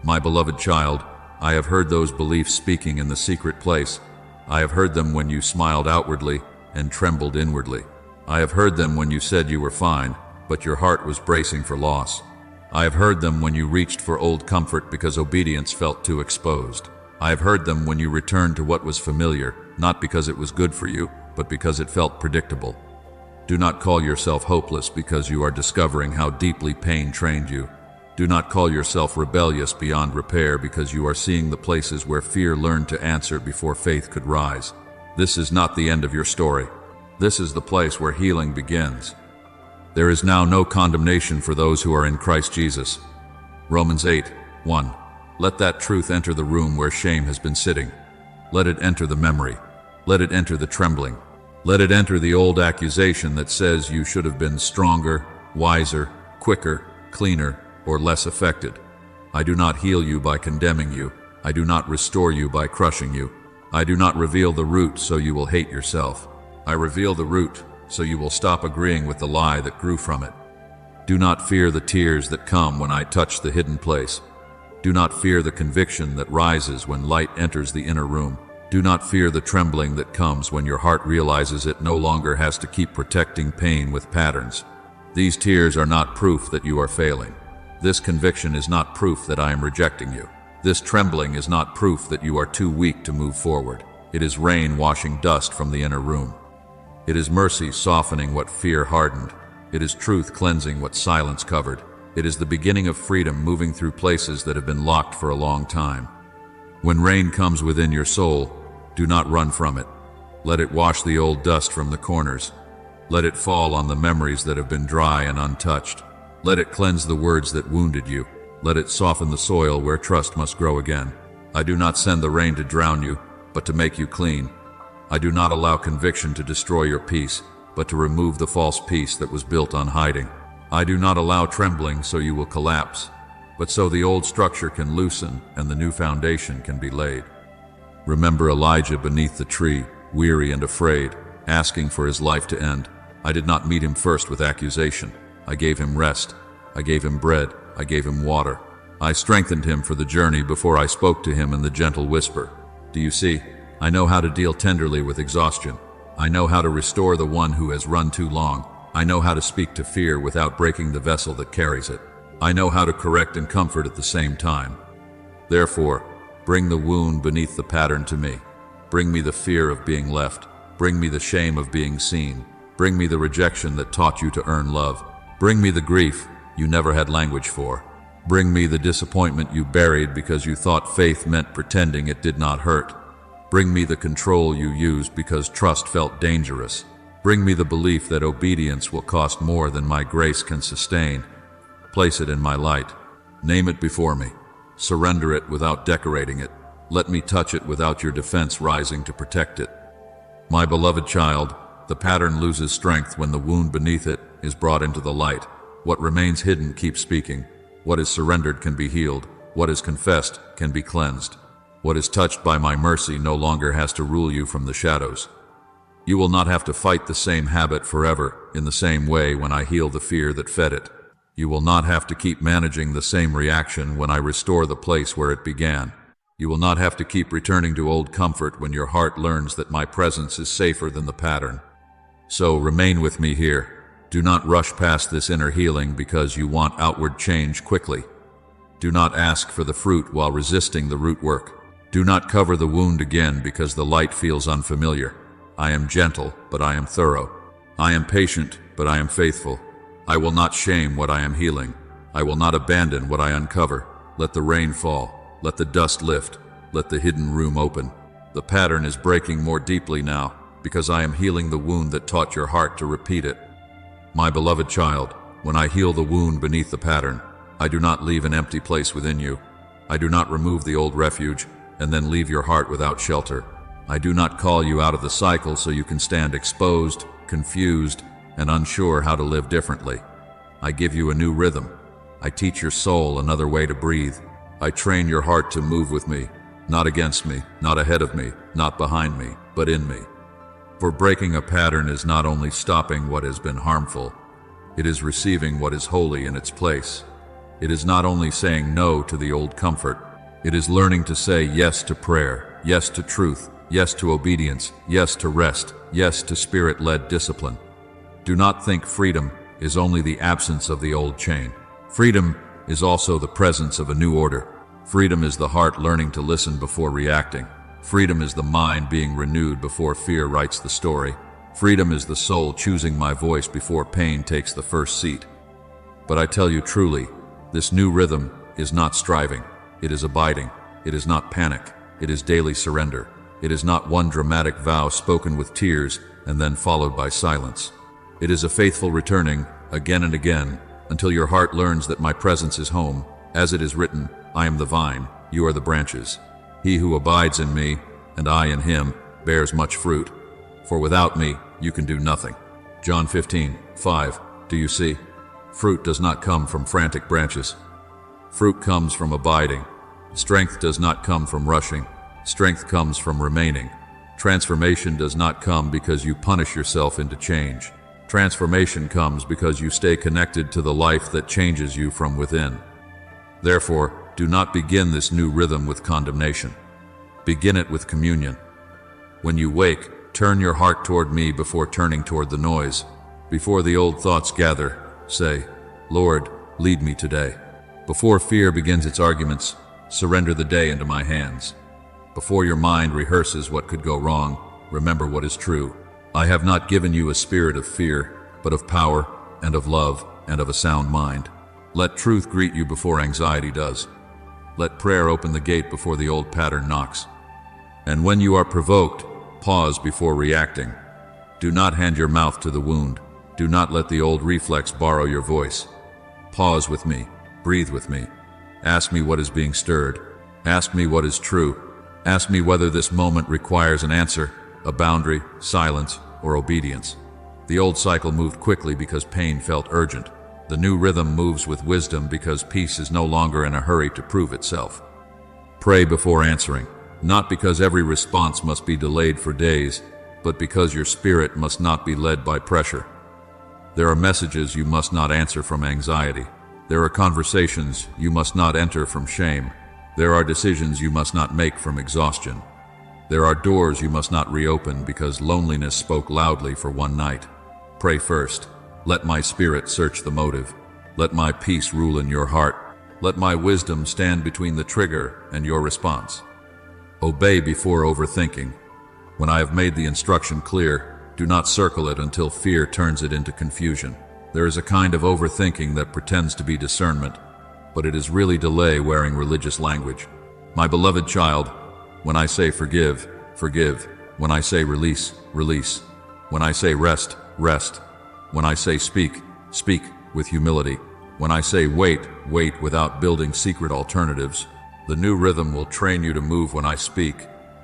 [SPEAKER 1] My beloved child, I have heard those beliefs speaking in the secret place. I have heard them when you smiled outwardly and trembled inwardly. I have heard them when you said you were fine, but your heart was bracing for loss. I have heard them when you reached for old comfort because obedience felt too exposed. I have heard them when you returned to what was familiar, not because it was good for you, but because it felt predictable. Do not call yourself hopeless because you are discovering how deeply pain trained you. Do not call yourself rebellious beyond repair because you are seeing the places where fear learned to answer before faith could rise. This is not the end of your story. This is the place where healing begins. There is now no condemnation for those who are in Christ Jesus. Romans 8:1. Let that truth enter the room where shame has been sitting. Let it enter the memory. Let it enter the trembling. Let it enter the old accusation that says you should have been stronger, wiser, quicker, cleaner, or less affected. I do not heal you by condemning you. I do not restore you by crushing you. I do not reveal the root so you will hate yourself. I reveal the root so you will stop agreeing with the lie that grew from it. Do not fear the tears that come when I touch the hidden place. Do not fear the conviction that rises when light enters the inner room. Do not fear the trembling that comes when your heart realizes it no longer has to keep protecting pain with patterns. These tears are not proof that you are failing. This conviction is not proof that I am rejecting you. This trembling is not proof that you are too weak to move forward. It is rain washing dust from the inner room. It is mercy softening what fear hardened. It is truth cleansing what silence covered. It is the beginning of freedom moving through places that have been locked for a long time. When rain comes within your soul, do not run from it. Let it wash the old dust from the corners. Let it fall on the memories that have been dry and untouched. Let it cleanse the words that wounded you. Let it soften the soil where trust must grow again. I do not send the rain to drown you, but to make you clean. I do not allow conviction to destroy your peace, but to remove the false peace that was built on hiding. I do not allow trembling so you will collapse, but so the old structure can loosen and the new foundation can be laid. Remember Elijah beneath the tree, weary and afraid, asking for his life to end. I did not meet him first with accusation. I gave him rest. I gave him bread. I gave him water. I strengthened him for the journey before I spoke to him in the gentle whisper. Do you see? I know how to deal tenderly with exhaustion. I know how to restore the one who has run too long. I know how to speak to fear without breaking the vessel that carries it. I know how to correct and comfort at the same time. Therefore, bring the wound beneath the pattern to me. Bring me the fear of being left. Bring me the shame of being seen. Bring me the rejection that taught you to earn love. Bring me the grief you never had language for. Bring me the disappointment you buried because you thought faith meant pretending it did not hurt. Bring me the control you used because trust felt dangerous. Bring me the belief that obedience will cost more than my grace can sustain. Place it in my light. Name it before me. Surrender it without decorating it. Let me touch it without your defense rising to protect it. My beloved child, the pattern loses strength when the wound beneath it is brought into the light. What remains hidden keeps speaking. What is surrendered can be healed. What is confessed can be cleansed. What is touched by my mercy no longer has to rule you from the shadows. You will not have to fight the same habit forever in the same way when I heal the fear that fed it. You will not have to keep managing the same reaction when I restore the place where it began. You will not have to keep returning to old comfort when your heart learns that my presence is safer than the pattern. So remain with me here. Do not rush past this inner healing because you want outward change quickly. Do not ask for the fruit while resisting the root work. Do not cover the wound again because the light feels unfamiliar. I am gentle, but I am thorough. I am patient, but I am faithful. I will not shame what I am healing. I will not abandon what I uncover. Let the rain fall. Let the dust lift. Let the hidden room open. The pattern is breaking more deeply now because I am healing the wound that taught your heart to repeat it. My beloved child, when I heal the wound beneath the pattern, I do not leave an empty place within you. I do not remove the old refuge and then leave your heart without shelter. I do not call you out of the cycle so you can stand exposed, confused, and unsure how to live differently. I give you a new rhythm. I teach your soul another way to breathe. I train your heart to move with me, not against me, not ahead of me, not behind me, but in me. For breaking a pattern is not only stopping what has been harmful, it is receiving what is holy in its place. It is not only saying no to the old comfort, it is learning to say yes to prayer, yes to truth, yes to obedience, yes to rest, yes to spirit-led discipline. Do not think freedom is only the absence of the old chain. Freedom is also the presence of a new order. Freedom is the heart learning to listen before reacting. Freedom is the mind being renewed before fear writes the story. Freedom is the soul choosing my voice before pain takes the first seat. But I tell you truly, this new rhythm is not striving. It is abiding. It is not panic. It is daily surrender. It is not one dramatic vow spoken with tears and then followed by silence. It is a faithful returning again and again until your heart learns that my presence is home. As it is written, I am the vine, you are the branches. He who abides in me, and I in him, bears much fruit. For without me, you can do nothing. John 15:5. Do you see? Fruit does not come from frantic branches. Fruit comes from abiding. Strength does not come from rushing. Strength comes from remaining. Transformation does not come because you punish yourself into change. Transformation comes because you stay connected to the life that changes you from within. Therefore, do not begin this new rhythm with condemnation. Begin it with communion. When you wake, turn your heart toward me before turning toward the noise. Before the old thoughts gather, say, Lord, lead me today. Before fear begins its arguments, surrender the day into my hands. Before your mind rehearses what could go wrong, remember what is true. I have not given you a spirit of fear, but of power and of love and of a sound mind. Let truth greet you before anxiety does. Let prayer open the gate before the old pattern knocks. And when you are provoked, pause before reacting. Do not hand your mouth to the wound. Do not let the old reflex borrow your voice. Pause with me. Breathe with me. Ask me what is being stirred. Ask me what is true. Ask me whether this moment requires an answer, a boundary, silence, or obedience. The old cycle moved quickly because pain felt urgent. The new rhythm moves with wisdom because peace is no longer in a hurry to prove itself. Pray before answering, not because every response must be delayed for days, but because your spirit must not be led by pressure. There are messages you must not answer from anxiety. There are conversations you must not enter from shame. There are decisions you must not make from exhaustion. There are doors you must not reopen because loneliness spoke loudly for one night. Pray first. Let my spirit search the motive. Let my peace rule in your heart. Let my wisdom stand between the trigger and your response. Obey before overthinking. When I have made the instruction clear, do not circle it until fear turns it into confusion. There is a kind of overthinking that pretends to be discernment, but it is really delay wearing religious language. My beloved child, when I say forgive, forgive. When I say release, release. When I say rest, rest. When I say speak, speak with humility. When I say wait, wait without building secret alternatives. The new rhythm will train you to move when I speak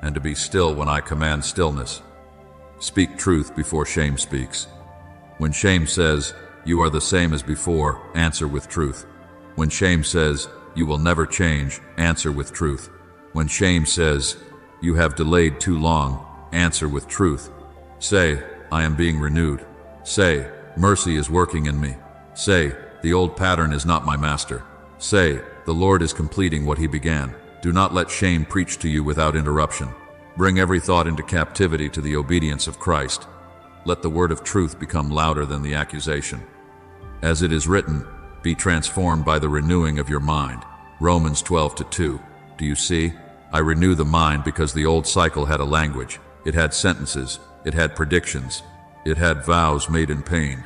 [SPEAKER 1] and to be still when I command stillness. Speak truth before shame speaks. When shame says, you are the same as before, answer with truth. When shame says, you will never change, answer with truth. When shame says, you have delayed too long, answer with truth. Say, I am being renewed. Say, mercy is working in me. Say, the old pattern is not my master. Say, the Lord is completing what he began. Do not let shame preach to you without interruption. Bring every thought into captivity to the obedience of Christ. Let the word of truth become louder than the accusation. As it is written, be transformed by the renewing of your mind. Romans 12:2. Do you see? I renew the mind because the old cycle had a language. It had sentences. It had predictions. It had vows made in pain.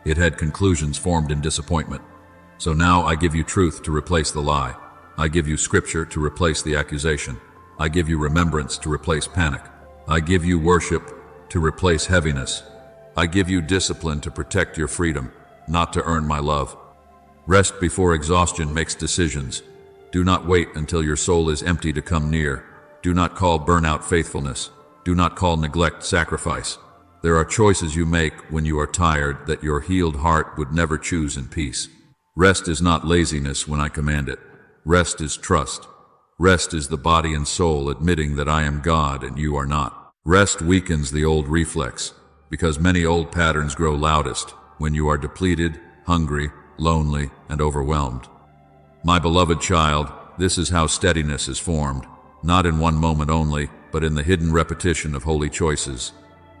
[SPEAKER 1] It had conclusions formed in disappointment. So now I give you truth to replace the lie. I give you scripture to replace the accusation. I give you remembrance to replace panic. I give you worship to replace heaviness. I give you discipline to protect your freedom, not to earn my love. Rest before exhaustion makes decisions. Do not wait until your soul is empty to come near. Do not call burnout faithfulness. Do not call neglect sacrifice. There are choices you make when you are tired that your healed heart would never choose in peace. Rest is not laziness when I command it. Rest is trust. Rest is the body and soul admitting that I am God and you are not. Rest weakens the old reflex, because many old patterns grow loudest when you are depleted, hungry, lonely, and overwhelmed. My beloved child, this is how steadiness is formed, not in one moment only, but in the hidden repetition of holy choices.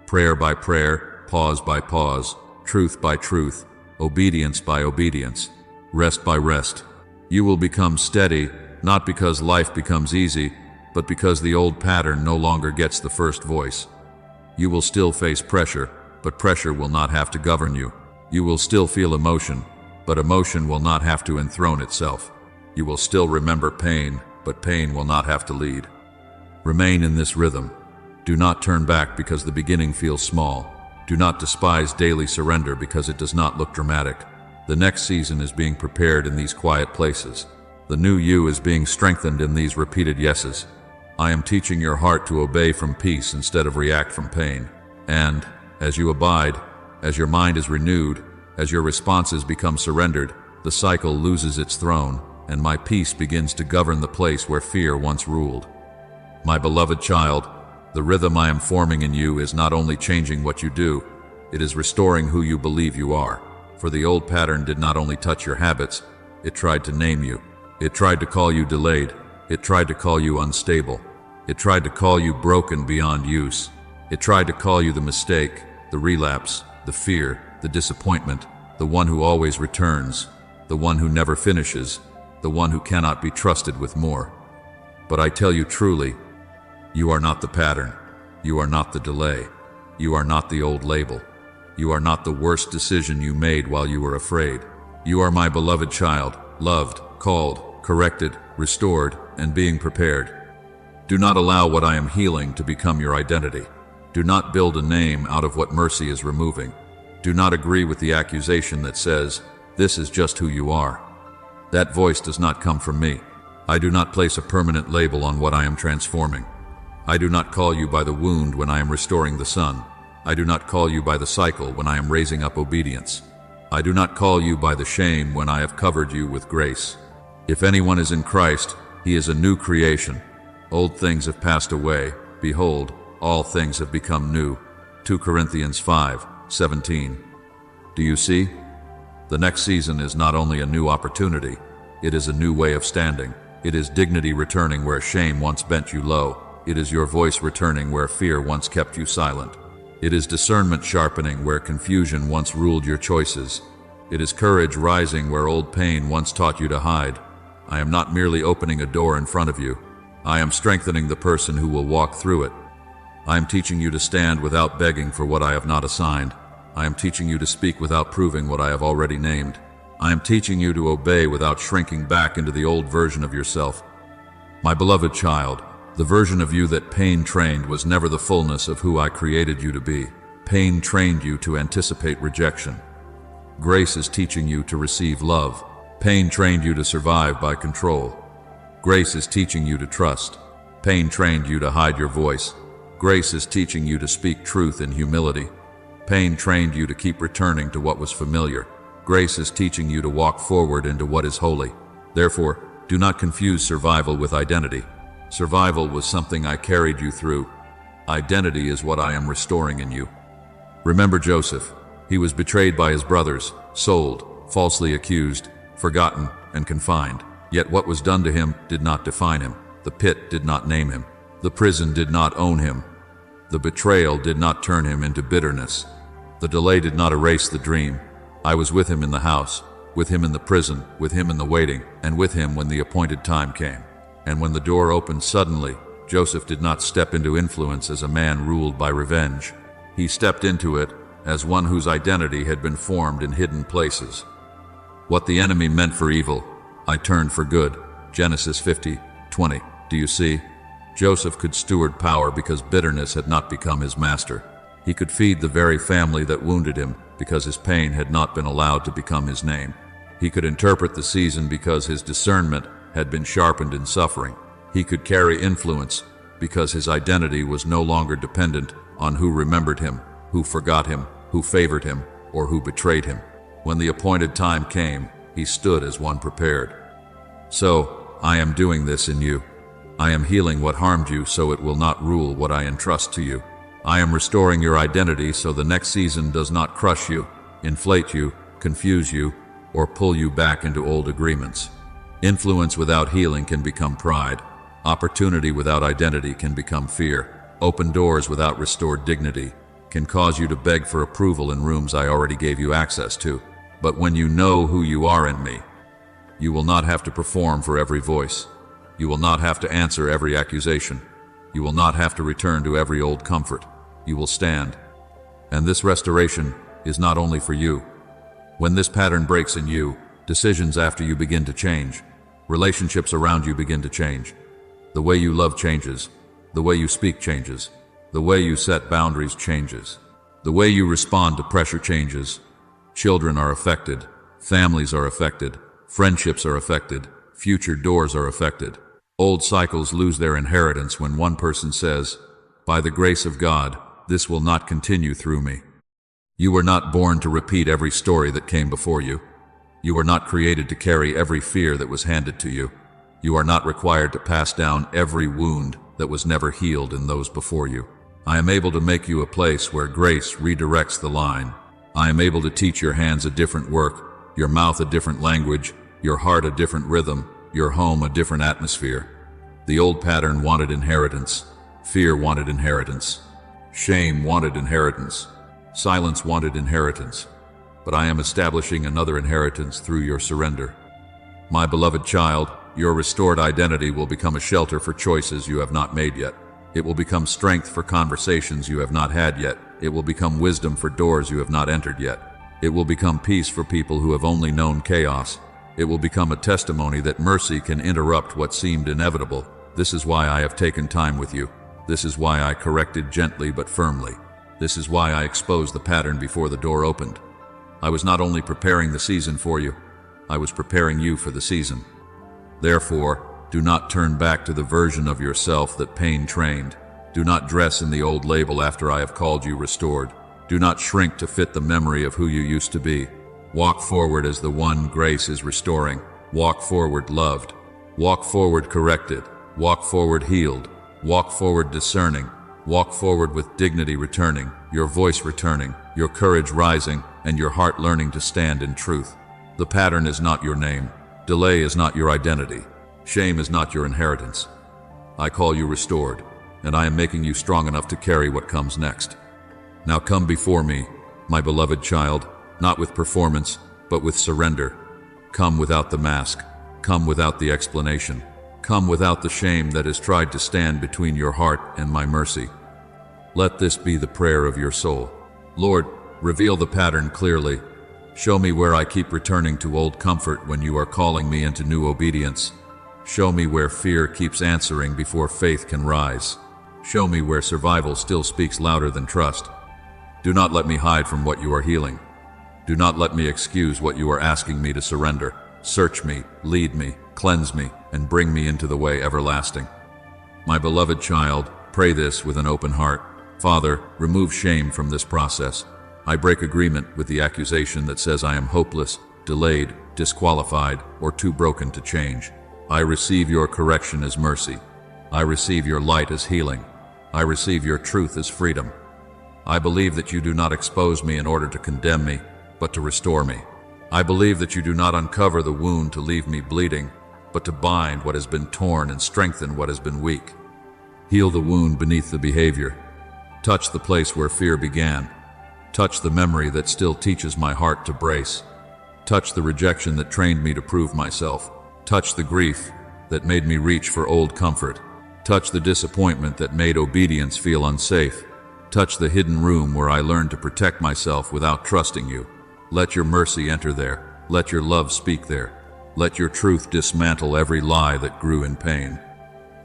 [SPEAKER 1] Prayer by prayer, pause by pause, truth by truth, obedience by obedience, rest by rest. You will become steady, not because life becomes easy, but because the old pattern no longer gets the first voice. You will still face pressure, but pressure will not have to govern you. You will still feel emotion, but emotion will not have to enthrone itself. You will still remember pain, but pain will not have to lead. Remain in this rhythm. Do not turn back because the beginning feels small. Do not despise daily surrender because it does not look dramatic. The next season is being prepared in these quiet places. The new you is being strengthened in these repeated yeses. I am teaching your heart to obey from peace instead of react from pain. And, as you abide, as your mind is renewed, as your responses become surrendered, the cycle loses its throne, and my peace begins to govern the place where fear once ruled. My beloved child, the rhythm I am forming in you is not only changing what you do, it is restoring who you believe you are. For the old pattern did not only touch your habits, it tried to name you. It tried to call you delayed. It tried to call you unstable. It tried to call you broken beyond use. It tried to call you the mistake, the relapse, the fear, the disappointment, the one who always returns, the one who never finishes, the one who cannot be trusted with more. But I tell you truly, you are not the pattern. You are not the delay. You are not the old label. You are not the worst decision you made while you were afraid. You are my beloved child, loved, called, corrected, restored, and being prepared. Do not allow what I am healing to become your identity. Do not build a name out of what mercy is removing. Do not agree with the accusation that says, "This is just who you are." That voice does not come from me. I do not place a permanent label on what I am transforming. I do not call you by the wound when I am restoring the sun. I do not call you by the cycle when I am raising up obedience. I do not call you by the shame when I have covered you with grace. If anyone is in Christ, he is a new creation. Old things have passed away. Behold, all things have become new. 2 Corinthians 5:17. Do you see? The next season is not only a new opportunity, it is a new way of standing. It is dignity returning where shame once bent you low. It is your voice returning where fear once kept you silent. It is discernment sharpening where confusion once ruled your choices. It is courage rising where old pain once taught you to hide. I am not merely opening a door in front of you. I am strengthening the person who will walk through it. I am teaching you to stand without begging for what I have not assigned. I am teaching you to speak without proving what I have already named. I am teaching you to obey without shrinking back into the old version of yourself. My beloved child, the version of you that pain trained was never the fullness of who I created you to be. Pain trained you to anticipate rejection. Grace is teaching you to receive love. Pain trained you to survive by control. Grace is teaching you to trust. Pain trained you to hide your voice. Grace is teaching you to speak truth in humility. Pain trained you to keep returning to what was familiar. Grace is teaching you to walk forward into what is holy. Therefore, do not confuse survival with identity. Survival was something I carried you through. Identity is what I am restoring in you. Remember Joseph. He was betrayed by his brothers, sold, falsely accused, forgotten, and confined. Yet what was done to him did not define him. The pit did not name him. The prison did not own him. The betrayal did not turn him into bitterness. The delay did not erase the dream. I was with him in the house, with him in the prison, with him in the waiting, and with him when the appointed time came. And when the door opened suddenly, Joseph did not step into influence as a man ruled by revenge. He stepped into it as one whose identity had been formed in hidden places. What the enemy meant for evil, I turned for good. Genesis 50:20. Do you see? Joseph could steward power because bitterness had not become his master. He could feed the very family that wounded him because his pain had not been allowed to become his name. He could interpret the season because his discernment had been sharpened in suffering. He could carry influence because his identity was no longer dependent on who remembered him, who forgot him, who favored him, or who betrayed him. When the appointed time came, he stood as one prepared. So, I am doing this in you. I am healing what harmed you so it will not rule what I entrust to you. I am restoring your identity so the next season does not crush you, inflate you, confuse you, or pull you back into old agreements. Influence without healing can become pride. Opportunity without identity can become fear. Open doors without restored dignity can cause you to beg for approval in rooms I already gave you access to. But when you know who you are in me, you will not have to perform for every voice. You will not have to answer every accusation. You will not have to return to every old comfort. You will stand. And this restoration is not only for you. When this pattern breaks in you, decisions after you begin to change. Relationships around you begin to change. The way you love changes. The way you speak changes. The way you set boundaries changes. The way you respond to pressure changes. Children are affected. Families are affected. Friendships are affected. Future doors are affected. Old cycles lose their inheritance when one person says, "By the grace of God, this will not continue through me." You were not born to repeat every story that came before you. You were not created to carry every fear that was handed to you. You are not required to pass down every wound that was never healed in those before you. I am able to make you a place where grace redirects the line. I am able to teach your hands a different work, your mouth a different language, your heart a different rhythm, your home a different atmosphere. The old pattern wanted inheritance. Fear wanted inheritance. Shame wanted inheritance. Silence wanted inheritance. But I am establishing another inheritance through your surrender. My beloved child, your restored identity will become a shelter for choices you have not made yet. It will become strength for conversations you have not had yet. It will become wisdom for doors you have not entered yet. It will become peace for people who have only known chaos. It will become a testimony that mercy can interrupt what seemed inevitable. This is why I have taken time with you. This is why I corrected gently but firmly. This is why I exposed the pattern before the door opened. I was not only preparing the season for you, I was preparing you for the season. Therefore, do not turn back to the version of yourself that pain trained. Do not dress in the old label after I have called you restored. Do not shrink to fit the memory of who you used to be. Walk forward as the one grace is restoring. Walk forward loved. Walk forward corrected. Walk forward healed. Walk forward discerning. Walk forward with dignity returning, your voice returning, your courage rising, and your heart learning to stand in truth. The pattern is not your name. Delay is not your identity. Shame is not your inheritance. I call you restored, and I am making you strong enough to carry what comes next. Now come before me, my beloved child, not with performance, but with surrender. Come without the mask. Come without the explanation. Come without the shame that has tried to stand between your heart and my mercy. Let this be the prayer of your soul. Lord, reveal the pattern clearly. Show me where I keep returning to old comfort when you are calling me into new obedience. Show me where fear keeps answering before faith can rise. Show me where survival still speaks louder than trust. Do not let me hide from what you are healing. Do not let me excuse what you are asking me to surrender. Search me, lead me, cleanse me, and bring me into the way everlasting. My beloved child, pray this with an open heart. Father, remove shame from this process. I break agreement with the accusation that says I am hopeless, delayed, disqualified, or too broken to change. I receive your correction as mercy. I receive your light as healing. I receive your truth as freedom. I believe that you do not expose me in order to condemn me, but to restore me. I believe that you do not uncover the wound to leave me bleeding, but to bind what has been torn and strengthen what has been weak. Heal the wound beneath the behavior. Touch the place where fear began. Touch the memory that still teaches my heart to brace. Touch the rejection that trained me to prove myself. Touch the grief that made me reach for old comfort. Touch the disappointment that made obedience feel unsafe. Touch the hidden room where I learned to protect myself without trusting you. Let your mercy enter there. Let your love speak there. Let your truth dismantle every lie that grew in pain.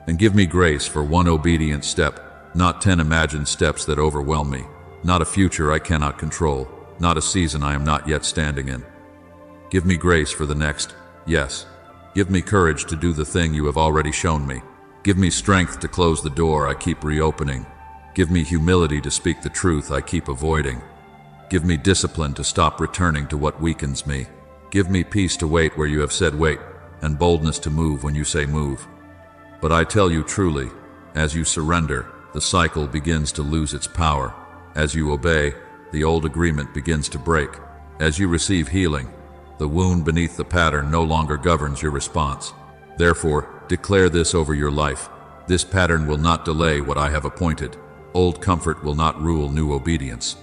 [SPEAKER 1] And give me grace for one obedient step, not 10 imagined steps that overwhelm me, not a future I cannot control, not a season I am not yet standing in. Give me grace for the next, yes. Give me courage to do the thing you have already shown me. Give me strength to close the door I keep reopening. Give me humility to speak the truth I keep avoiding. Give me discipline to stop returning to what weakens me. Give me peace to wait where you have said wait, and boldness to move when you say move. But I tell you truly, as you surrender, the cycle begins to lose its power. As you obey, the old agreement begins to break. As you receive healing, the wound beneath the pattern no longer governs your response. Therefore, declare this over your life. This pattern will not delay what I have appointed. Old comfort will not rule new obedience.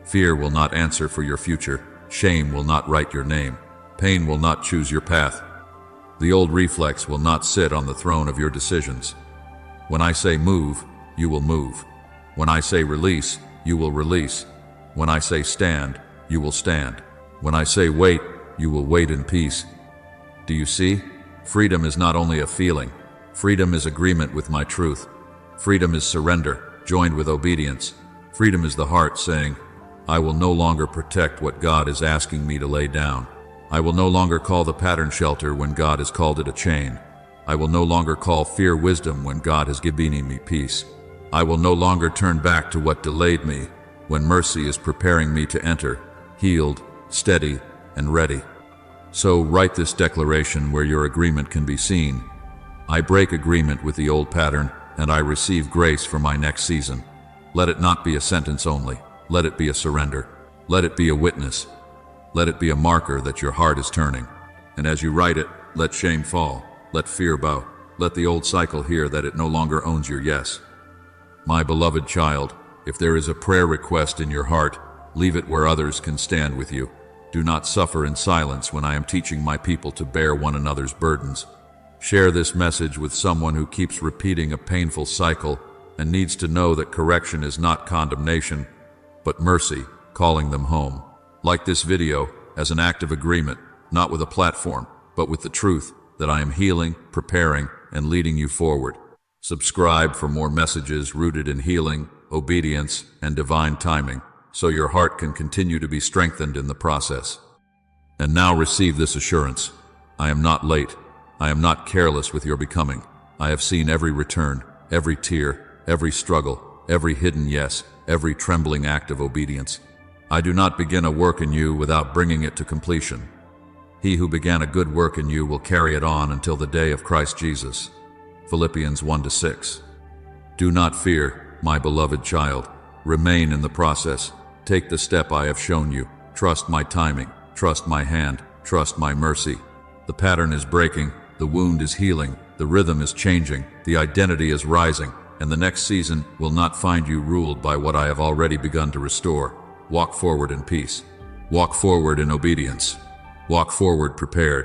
[SPEAKER 1] Fear will not answer for your future. Shame will not write your name. Pain will not choose your path. The old reflex will not sit on the throne of your decisions. When I say move, you will move. When I say release, you will release. When I say stand, you will stand. When I say wait, you will wait in peace. Do you see? Freedom is not only a feeling. Freedom is agreement with my truth. Freedom is surrender, joined with obedience. Freedom is the heart saying, I will no longer protect what God is asking me to lay down. I will no longer call the pattern shelter when God has called it a chain. I will no longer call fear wisdom when God has given me peace. I will no longer turn back to what delayed me when mercy is preparing me to enter, healed, steady, and ready. So write this declaration where your agreement can be seen. I break agreement with the old pattern, and I receive grace for my next season. Let it not be a sentence only. Let it be a surrender. Let it be a witness. Let it be a marker that your heart is turning. And as you write it, let shame fall. Let fear bow. Let the old cycle hear that it no longer owns your yes. My beloved child, if there is a prayer request in your heart, leave it where others can stand with you. Do not suffer in silence when I am teaching my people to bear one another's burdens. Share this message with someone who keeps repeating a painful cycle and needs to know that correction is not condemnation, but mercy, calling them home. Like this video as an act of agreement, not with a platform, but with the truth that I am healing, preparing, and leading you forward. Subscribe for more messages rooted in healing, obedience, and divine timing, so your heart can continue to be strengthened in the process. And now receive this assurance. I am not late. I am not careless with your becoming. I have seen every return, every tear, every struggle, every hidden yes, every trembling act of obedience. I do not begin a work in you without bringing it to completion. He who began a good work in you will carry it on until the day of Christ Jesus. Philippians 1-6. Do not fear, my beloved child. Remain in the process. Take the step I have shown you. Trust my timing. Trust my hand. Trust my mercy. The pattern is breaking. The wound is healing. The rhythm is changing. The identity is rising. And the next season will not find you ruled by what I have already begun to restore. Walk forward in peace. Walk forward in obedience. Walk forward prepared.